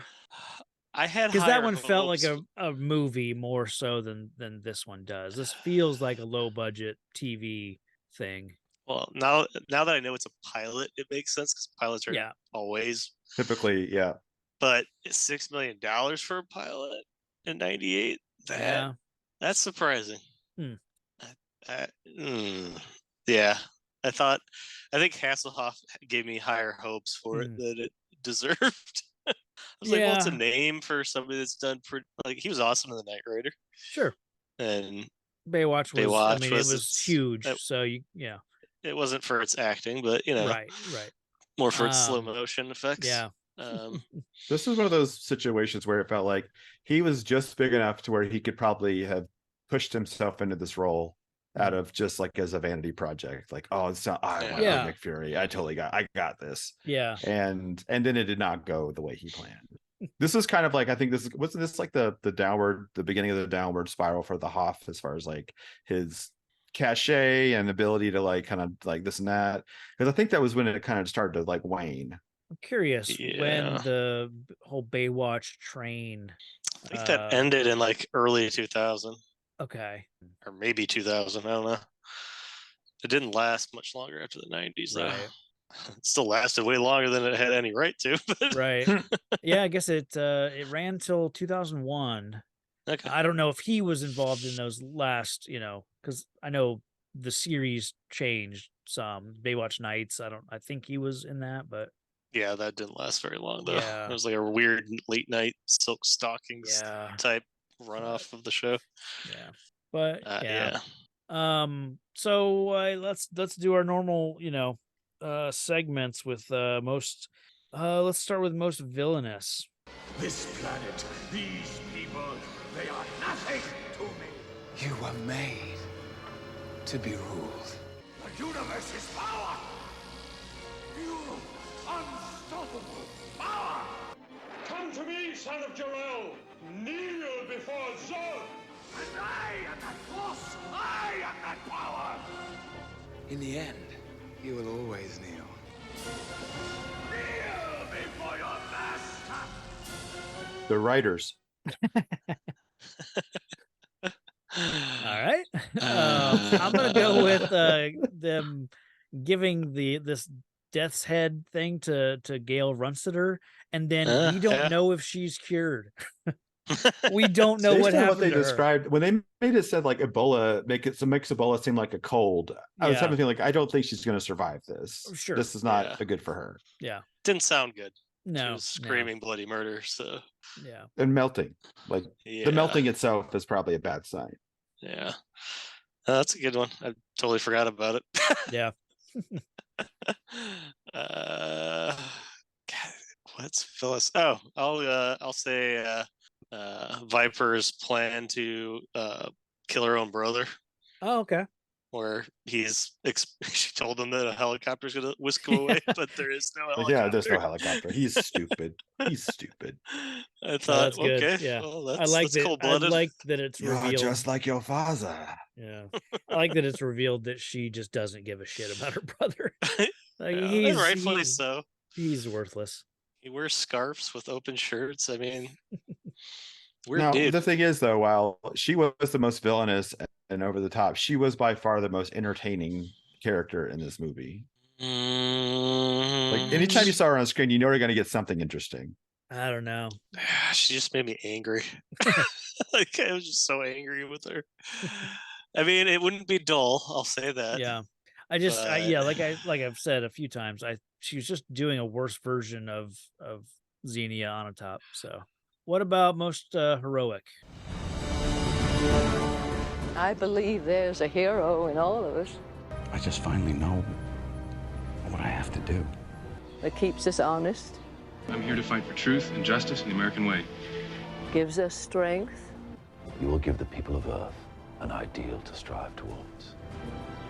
I had
because that one
hopes.
felt like a movie more so than this one does. This feels like a low budget TV thing.
Well, now that I know it's a pilot, it makes sense because pilots are always
typically, yeah.
But $6 million for a pilot in '98, that's surprising. Yeah, I think Hasselhoff gave me higher hopes for it than it deserved. I was like, well, it's a name for somebody that's done pretty. Like, he was awesome in The Knight Rider.
Sure.
And
Baywatch was it was huge. So
it wasn't for its acting, but
right,
more for its slow motion effects.
Yeah.
This is one of those situations where it felt like he was just big enough to where he could probably have pushed himself into this role out of just like as a vanity project. Like, oh, it's not, I want to be Nick Fury. I got this.
Yeah.
And then it did not go the way he planned. This is kind of like, I think wasn't this like the beginning of the downward spiral for the Hoff as far as like his cachet and ability to like kind of like this and that, because I think that was when it kind of started to like wane.
I'm curious when the whole Baywatch train.
I think that ended in like early 2000.
Okay.
Or maybe 2000. I don't know. It didn't last much longer after the 90s, though.
Right.
It still lasted way longer than it had any right to. But...
Right. Yeah, I guess it ran till 2001.
Okay.
I don't know if he was involved in those last, because I know the series changed some. Baywatch Nights. I think he was in that, but
yeah, that didn't last very long though.
Yeah.
It was like a weird late night silk stockings type runoff of the show.
Yeah. But so let's do our normal, segments with most let's start with most villainous.
This planet, these people, they are nothing to me.
You were made to be ruled.
The universe's power. Pure, unstoppable power. Come to me, son of Jor-El. Kneel before Zod. And I am that force. I am that power.
In the end, you will always kneel.
Kneel before your master.
The writers.
All right. I'm gonna go with them giving this death's head thing to Gail Runstetter, and then we don't know if she's cured. We don't know what happened.
What they
to her.
described when they made it said like Ebola makes Ebola seem like a cold. I was having a feeling like I don't think she's going to survive this.
Sure,
this is not good for her.
Yeah,
didn't sound good.
No,
she was screaming bloody murder. So
yeah,
and melting. Like the melting itself is probably a bad sign.
Yeah, that's a good one. I totally forgot about it.
Yeah.
What's Phyllis? Oh, I'll say Viper's plan to kill her own brother.
Oh, okay.
where she told him that a helicopter's gonna whisk him away, but there is no helicopter.
Yeah, there's no helicopter. He's stupid. He's stupid.
I thought,
that's good.
okay,
Yeah,
well,
I like
that's
that. I
cold-blooded.
like that it's
You're
revealed.
just like your father.
Yeah, I like that it's revealed that she just doesn't give a shit about her brother. Like
And rightfully so.
He's worthless.
He wears scarves with open shirts. I mean, weird
Now,
dude.
the thing is, though, while she was the most villainous and over the top, she was by far the most entertaining character in this movie. Like, anytime you saw her on screen, you know you're going to get something interesting.
I don't know.
She just made me angry. Like, I was just so angry with her. I mean, it wouldn't be dull. I'll say that.
Yeah, like I've said a few times, she was just doing a worse version of Xenia on a top. So, what about most heroic?
I believe there's a hero in all of us
I just finally know what I have to do.
that keeps us honest,
I'm here to fight for truth and justice in the American way.
gives us strength,
You will give the people of Earth an ideal to strive towards.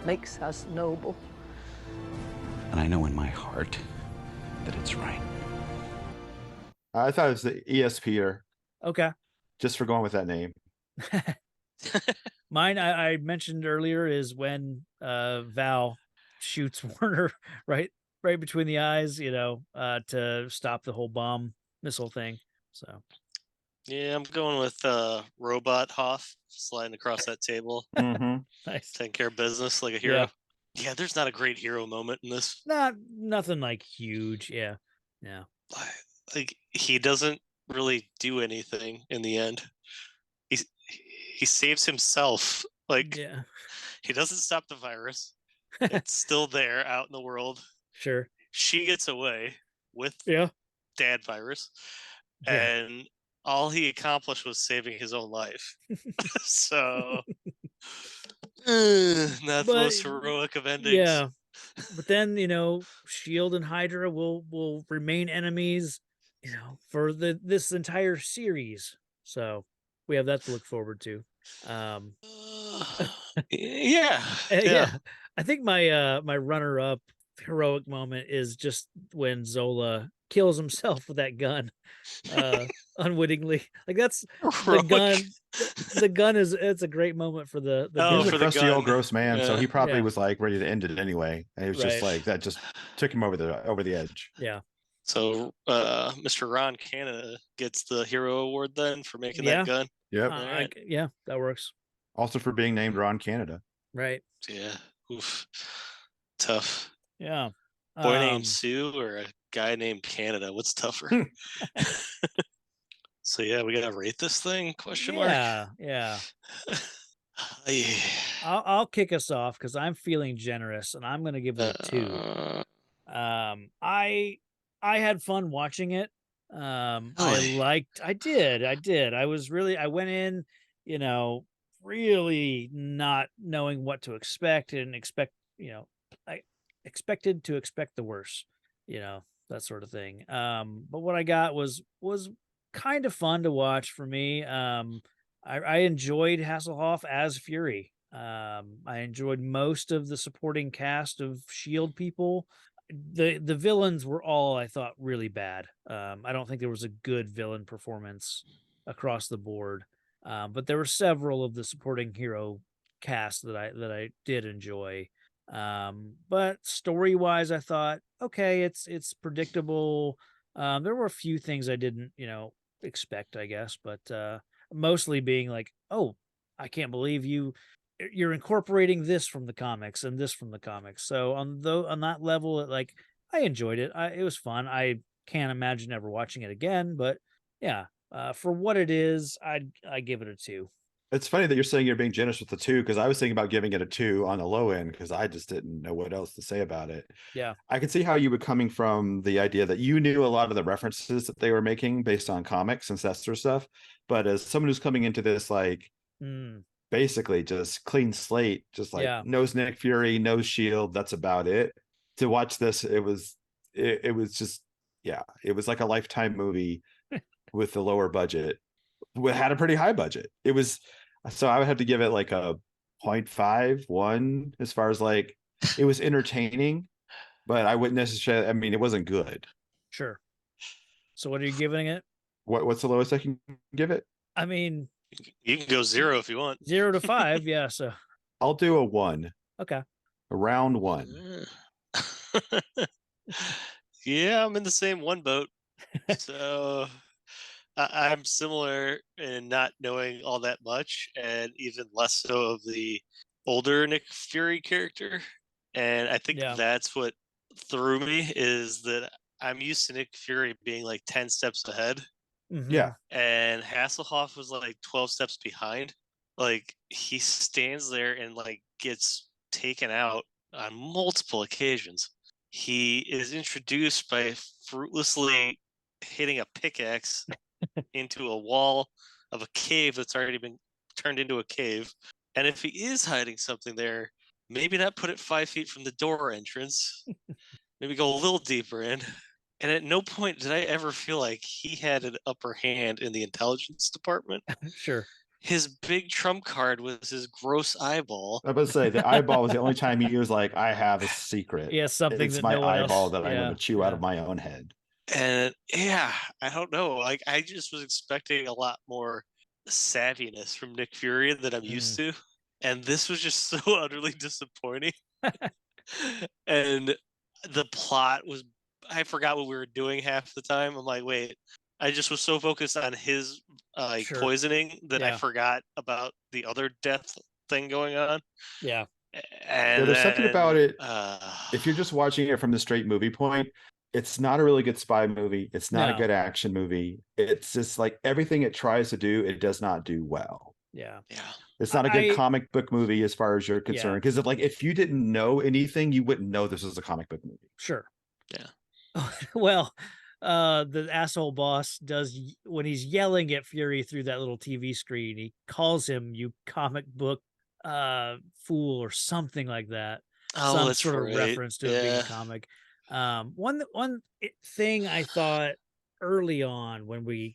makes us noble.
And I know in my heart that it's right.
I thought it was the ESPer,
Okay.
just for going with that name.
Mine, I mentioned earlier, is when Val shoots Warner right between the eyes, to stop the whole bomb missile thing. So
Yeah, I'm going with Robot Hoff sliding across that table.
nice.
Taking care of business like a hero. Yeah, there's not a great hero moment in this.
Nothing like huge. Yeah.
Like, he doesn't really do anything in the end. He saves himself. Like,
Yeah.
he doesn't stop the virus. It's still there out in the world.
Sure.
She gets away with dad virus.
Yeah.
And all he accomplished was saving his own life. So not the most heroic of endings.
Yeah. But then, S.H.I.E.L.D. and Hydra will remain enemies, for this entire series. So we have that to look forward to.
Yeah.
I think my runner-up heroic moment is just when Zola kills himself with that gun unwittingly. Like, that's the gun. The gun it's a great moment for the
He's a crusty old gross man, so he probably
Yeah.
was like ready to end it anyway. And it was just like that just took him over the edge.
Yeah.
So Mr. Ron Canada gets the hero award then for making that gun.
Yep.
Yeah, that works.
Also for being named Ron Canada.
Right.
Yeah. Oof. Tough.
Yeah.
Boy named Sue or a guy named Canada? What's tougher? So yeah, we gotta rate this thing? Question mark.
Yeah.
Yeah.
I'll kick us off because I'm feeling generous and I'm gonna give it a 2. I had fun watching it. I did. I went in, really not knowing what to expect and I expected to expect the worst, that sort of thing. But what I got was kind of fun to watch for me. I enjoyed Hasselhoff as Fury. I enjoyed most of the supporting cast of S.H.I.E.L.D. people. The villains were all, I thought, really bad. I don't think there was a good villain performance across the board. But there were several of the supporting hero cast that I did enjoy. But story-wise, I thought, okay, it's predictable. There were a few things I didn't, expect, I guess, but mostly being like, oh, I can't believe you're incorporating this from the comics and this from the comics. So on that level, I enjoyed it. It was fun. I can't imagine ever watching it again, but yeah, for what it is, I give it a 2.
It's funny that you're saying you're being generous with the 2 because I was thinking about giving it a 2 on the low end because I just didn't know what else to say about it.
Yeah.
I could see how you were coming from the idea that you knew a lot of the references that they were making based on comics and that sort of stuff. But as someone who's coming into this, basically just clean slate, just knows Nick Fury, knows S.H.I.E.L.D., that's about it. To watch this, it was just, it was like a Lifetime movie with a lower budget. It had a pretty high budget. So I would have to give it like a 0.5, 1, as far as like it was entertaining, but I wouldn't necessarily. I mean, it wasn't good.
Sure. So what are you giving it?
What's the lowest I can give it?
I mean,
You can go 0 if you want.
0 to 5. Yeah. So
I'll do a 1.
okay.
A round 1.
Yeah, I'm in the same one boat. So I'm similar in not knowing all that much, and even less so of the older Nick Fury character. And I think that's what threw me, is that I'm used to Nick Fury being like 10 steps ahead.
Yeah.
And Hasselhoff was like 12 steps behind. Like, he stands there and like gets taken out on multiple occasions. He is introduced by fruitlessly hitting a pickaxe into a wall of a cave that's already been turned into a cave. And if he is hiding something there, maybe not put it 5 feet from the door entrance. Maybe go a little deeper in. And at no point did I ever feel like he had an upper hand in the intelligence department.
Sure.
His big trump card was his gross eyeball.
I was about to say the eyeball was the only time he was like, "I have a secret.
Yeah, something
It's
that
my
no one
eyeball
else.
that I'm going to chew out of my own head."
And yeah, I don't know. Like, I just was expecting a lot more savviness from Nick Fury than I'm used to. And this was just so utterly disappointing. And the plot was, I forgot what we were doing half the time. I'm like, wait, I just was so focused on his poisoning that I forgot about the other death thing going on.
Yeah.
And
there's something about it. If you're just watching it from the straight movie point, it's not a really good spy movie. It's not a good action movie. It's just like everything it tries to do, it does not do well.
Yeah.
It's not a good comic book movie as far as you're concerned. Because if you didn't know anything, you wouldn't know this was a comic book movie.
Sure.
Yeah.
Well, the asshole boss does, when he's yelling at Fury through that little TV screen, he calls him "you comic book fool" or something like that.
Oh,
Some sort of reference to it being a comic. One thing I thought early on when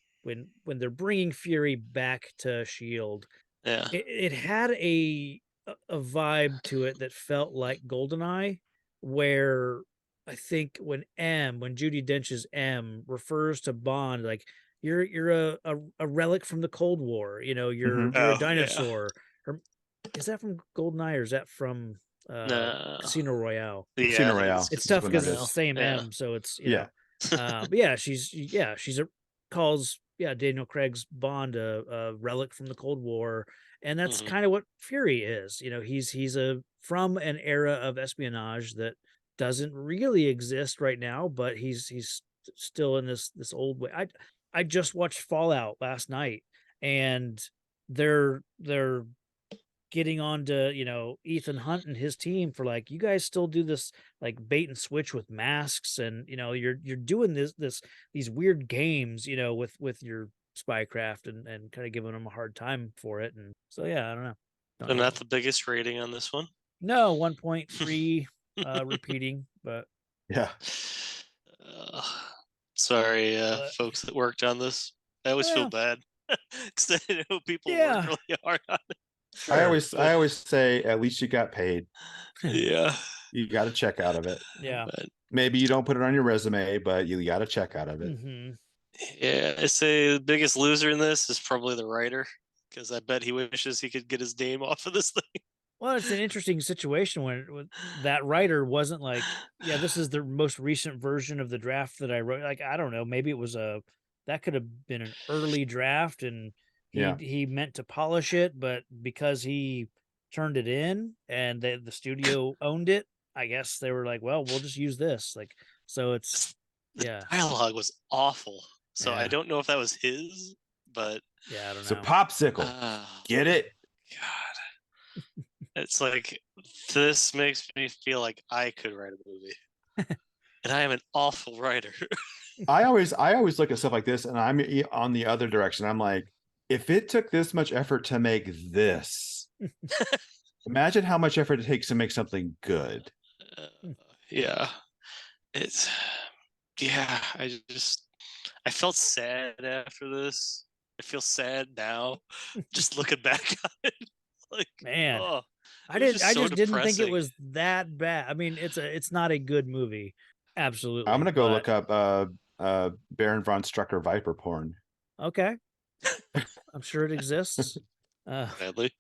they're bringing Fury back to S.H.I.E.L.D., it had a vibe to it that felt like GoldenEye, where I think when Judi Dench's M refers to Bond, like you're a relic from the Cold War, you're a dinosaur. Or is that from GoldenEye or is that from Casino Royale?
Casino Royale.
It's tough because it's the same M, so it's but yeah, she's calls Daniel Craig's Bond a relic from the Cold War, and that's kind of what Fury is. He's from an era of espionage that doesn't really exist right now, but he's still in this old way. I just watched Fallout last night, and they're getting on to Ethan Hunt and his team for like, you guys still do this like bait and switch with masks, and you're doing these weird games with your spycraft, and kind of giving them a hard time for it. And so I don't know.
So not the biggest rating on this one?
No, 1.3 repeating, but
sorry, folks that worked on this. I always feel bad because I know people worked really hard on it.
I always say, at least you got paid.
Yeah.
You got a check out of it.
Yeah.
But
maybe you don't put it on your resume, but you got a check out of it.
Yeah, I say the biggest loser in this is probably the writer, because I bet he wishes he could get his name off of this thing.
Well, it's an interesting situation when that writer wasn't like, this is the most recent version of the draft that I wrote. Like, I don't know, maybe it was that could have been an early draft, and he meant to polish it, but because he turned it in and the studio owned it, I guess they were like, well, we'll just use this. Like, so it's
the dialogue was awful. So I don't know if that was his, but
I don't know.
So Popsicle, get it?
God, it's like, this makes me feel like I could write a movie, and I am an awful writer.
I always look at stuff like this, and I'm on the other direction. I'm like, if it took this much effort to make this, imagine how much effort it takes to make something good.
I felt sad after this. I feel sad now, just looking back on it. Like,
Man,
oh,
I
it was
I
so
just didn't think it
depressing.
was that bad. I mean, it's not a good movie. Absolutely.
I'm gonna go
but-
look up Baron von Strucker Viper porn.
Okay. I'm sure it exists.
Sadly.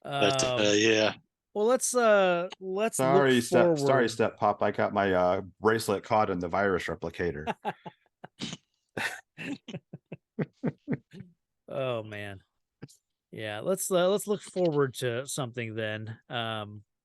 But yeah.
Well, let's look forward.
Sorry, Step Pop. I got my bracelet caught in the virus replicator.
Oh man. Yeah, let's look forward to something then.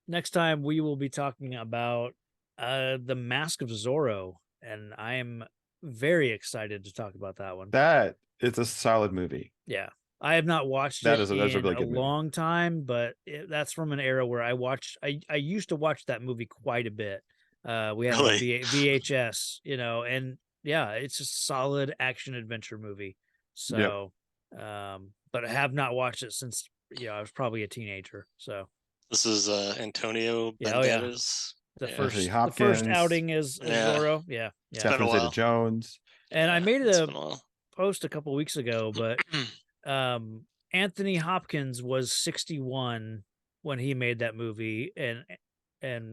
Next time we will be talking about the Mask of Zorro, and I am very excited to talk about that one.
That it's a solid movie.
Yeah. I have not watched
That's
it
a
in
really
a
good movie.
long time, but that's from an era where I used to watch that movie quite a bit. We had
Really?
a VHS, and yeah, it's a solid action adventure movie. So, but I have not watched it since, I was probably a teenager. So
This is Antonio
Yeah, oh, yeah.
Banderas.
the
Yeah.
first
Hopkins.
outing as
Yeah.
Zorro. Yeah.
It's been a
Catherine
while.
Zeta-Jones.
And I made
It's
a
been a while.
post a couple weeks ago, but Anthony Hopkins was 61 when he made that movie, and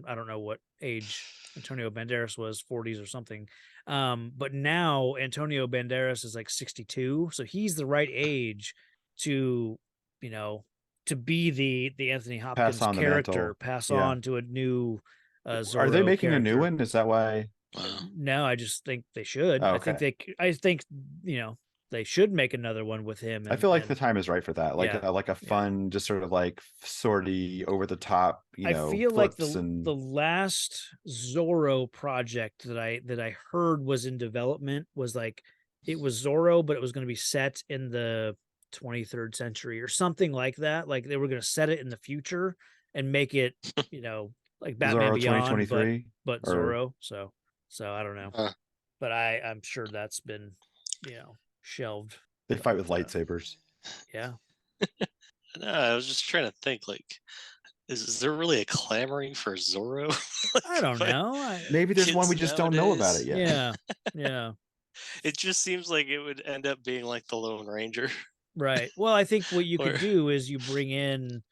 I don't know what age Antonio Banderas was, 40s or something. But now Antonio Banderas is like 62, so he's the right age to, to be the Anthony Hopkins
on the
character,
mantle.
pass
Yeah.
on to a new Zorro
Are they making a new
character.
one? Is that why?
No, I just think they should.
Oh,
I think
okay.
they should make another one with him.
I feel like the time is right for that. Like
Yeah.
a fun, just sort of like sorty, over the top,
I feel like
flips and
the last Zorro project that I heard was in development was like, it was Zorro, but it was going to be set in the 23rd century or something like that. Like they were going to set it in the future and make it, like Batman
Zorro
Beyond,
2023
but
or-
Zorro. So I don't know,
Huh.
but I'm sure that's been, shelved.
they fight with lightsabers.
Yeah.
No, I was just trying to think, like, is there really a clamoring for Zorro? Like,
I don't
by
know.
Maybe there's one we
kids
just don't know about it
nowadays?
yet.
Yeah.
It just seems like it would end up being like the Lone Ranger.
Right. Well, I think what you
Or-
could do is you bring in,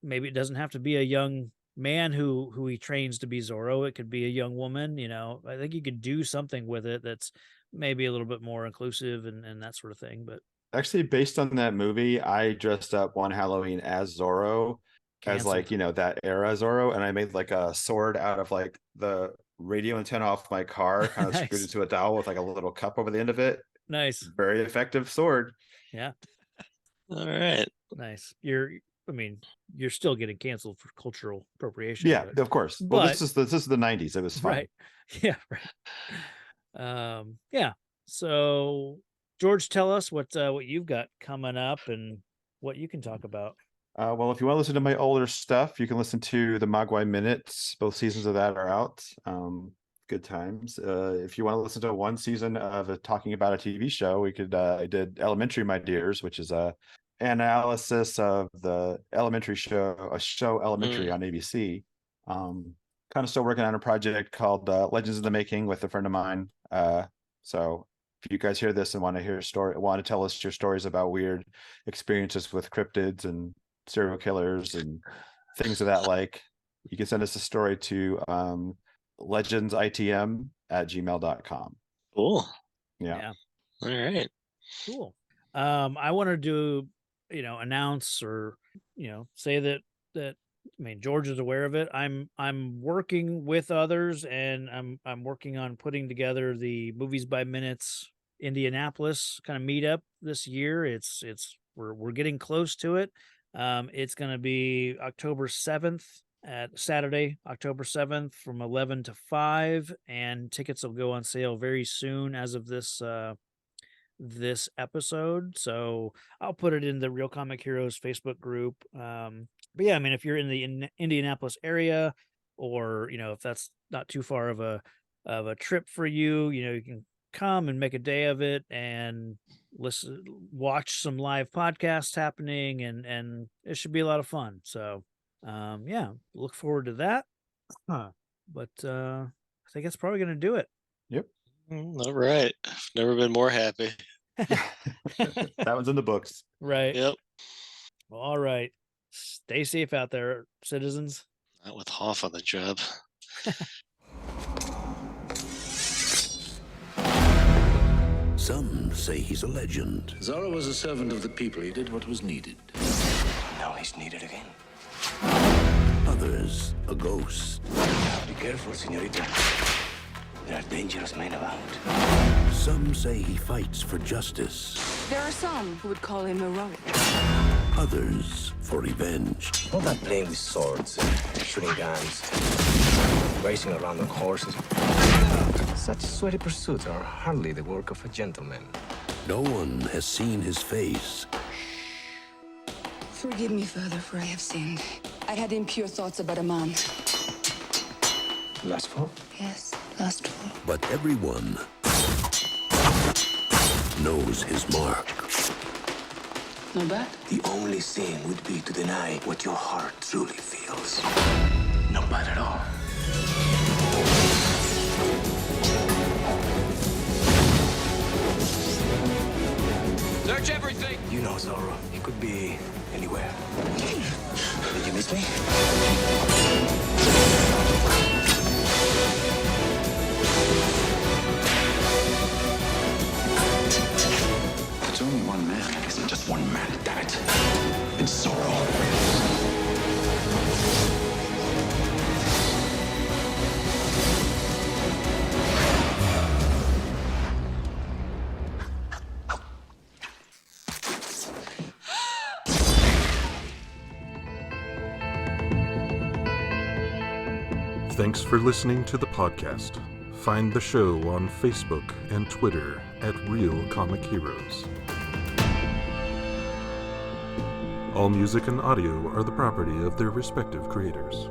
maybe it doesn't have to be a young man who he trains to be Zorro. It could be a young woman. I think you could do something with it that's maybe a little bit more inclusive and that sort of thing. But
Actually, based on that movie, I dressed up one Halloween as Zorro, as
Canceled.
like, that era Zorro, and I made like a sword out of like the radio antenna off my car, kind of screwed
Nice.
into a dowel with like a little cup over the end of it.
Nice.
Very effective sword.
Yeah.
All right.
Nice. You're still getting canceled for cultural appropriation.
Yeah,
but-
of course. Well,
but-
this is the 90s. It was fun.
Right. Yeah. Right. Yeah. So George, tell us what you've got coming up and what you can talk about.
Well, if you want to listen to my older stuff, you can listen to the Mogwai Minutes. Both seasons of that are out. Good times. If you want to listen to one season of talking about a TV show, we could. I did Elementary, My Dears, which is a analysis of the elementary show, Elementary on ABC. Kind of still working on a project called Legends in the Making with a friend of mine. So if you guys hear this and want to tell us your stories about weird experiences with cryptids and serial killers and things of that like, you can send us a story to legendsitm@gmail.com.
Cool.
Yeah.
All right.
Cool. I wanted to, announce or, say that George is aware of it. I'm working with others, and I'm working on putting together the Movies by Minutes Indianapolis kind of meetup this year. We're getting close to it. It's going to be October 7th at Saturday, October 7th from 11 to 5, and tickets will go on sale very soon as of this episode. So I'll put it in the Real Comic Heroes Facebook group. But yeah, if you're in the Indianapolis area, or if that's not too far of a trip for you, you can come and make a day of it and watch some live podcasts happening, and it should be a lot of fun. So yeah, look forward to that. But I think that's probably going to do it.
Yep.
All right. I've never been more happy.
That one's in the books.
Right.
Yep.
Well, all right. Stay safe out there, citizens.
Not with Hoff on the job.
Some say he's a legend.
Zorro was a servant of the people. He did what was needed.
Now he's needed again. Others, a ghost.
Be careful, señorita. There are dangerous men about.
Some say he fights for justice.
There are some who would call him heroic.
Others for revenge.
All that playing with swords, shooting guns, racing around on horses. Such sweaty pursuits are hardly the work of a gentleman.
No one has seen his face.
Forgive me, Father, for I have sinned. I had impure thoughts about a man.
Last fall?
Yes, last fall.
But everyone knows his mark.
Not bad.
The only sin would be to deny what your heart truly feels. Not bad at all.
Search everything!
You know Zorro. He could be anywhere. Did you miss me?
It's only one man. It isn't just one man, damn it. It's Zorro.
Thanks for listening to the podcast. Find the show on Facebook and Twitter at Real Comic Heroes. All music and audio are the property of their respective creators.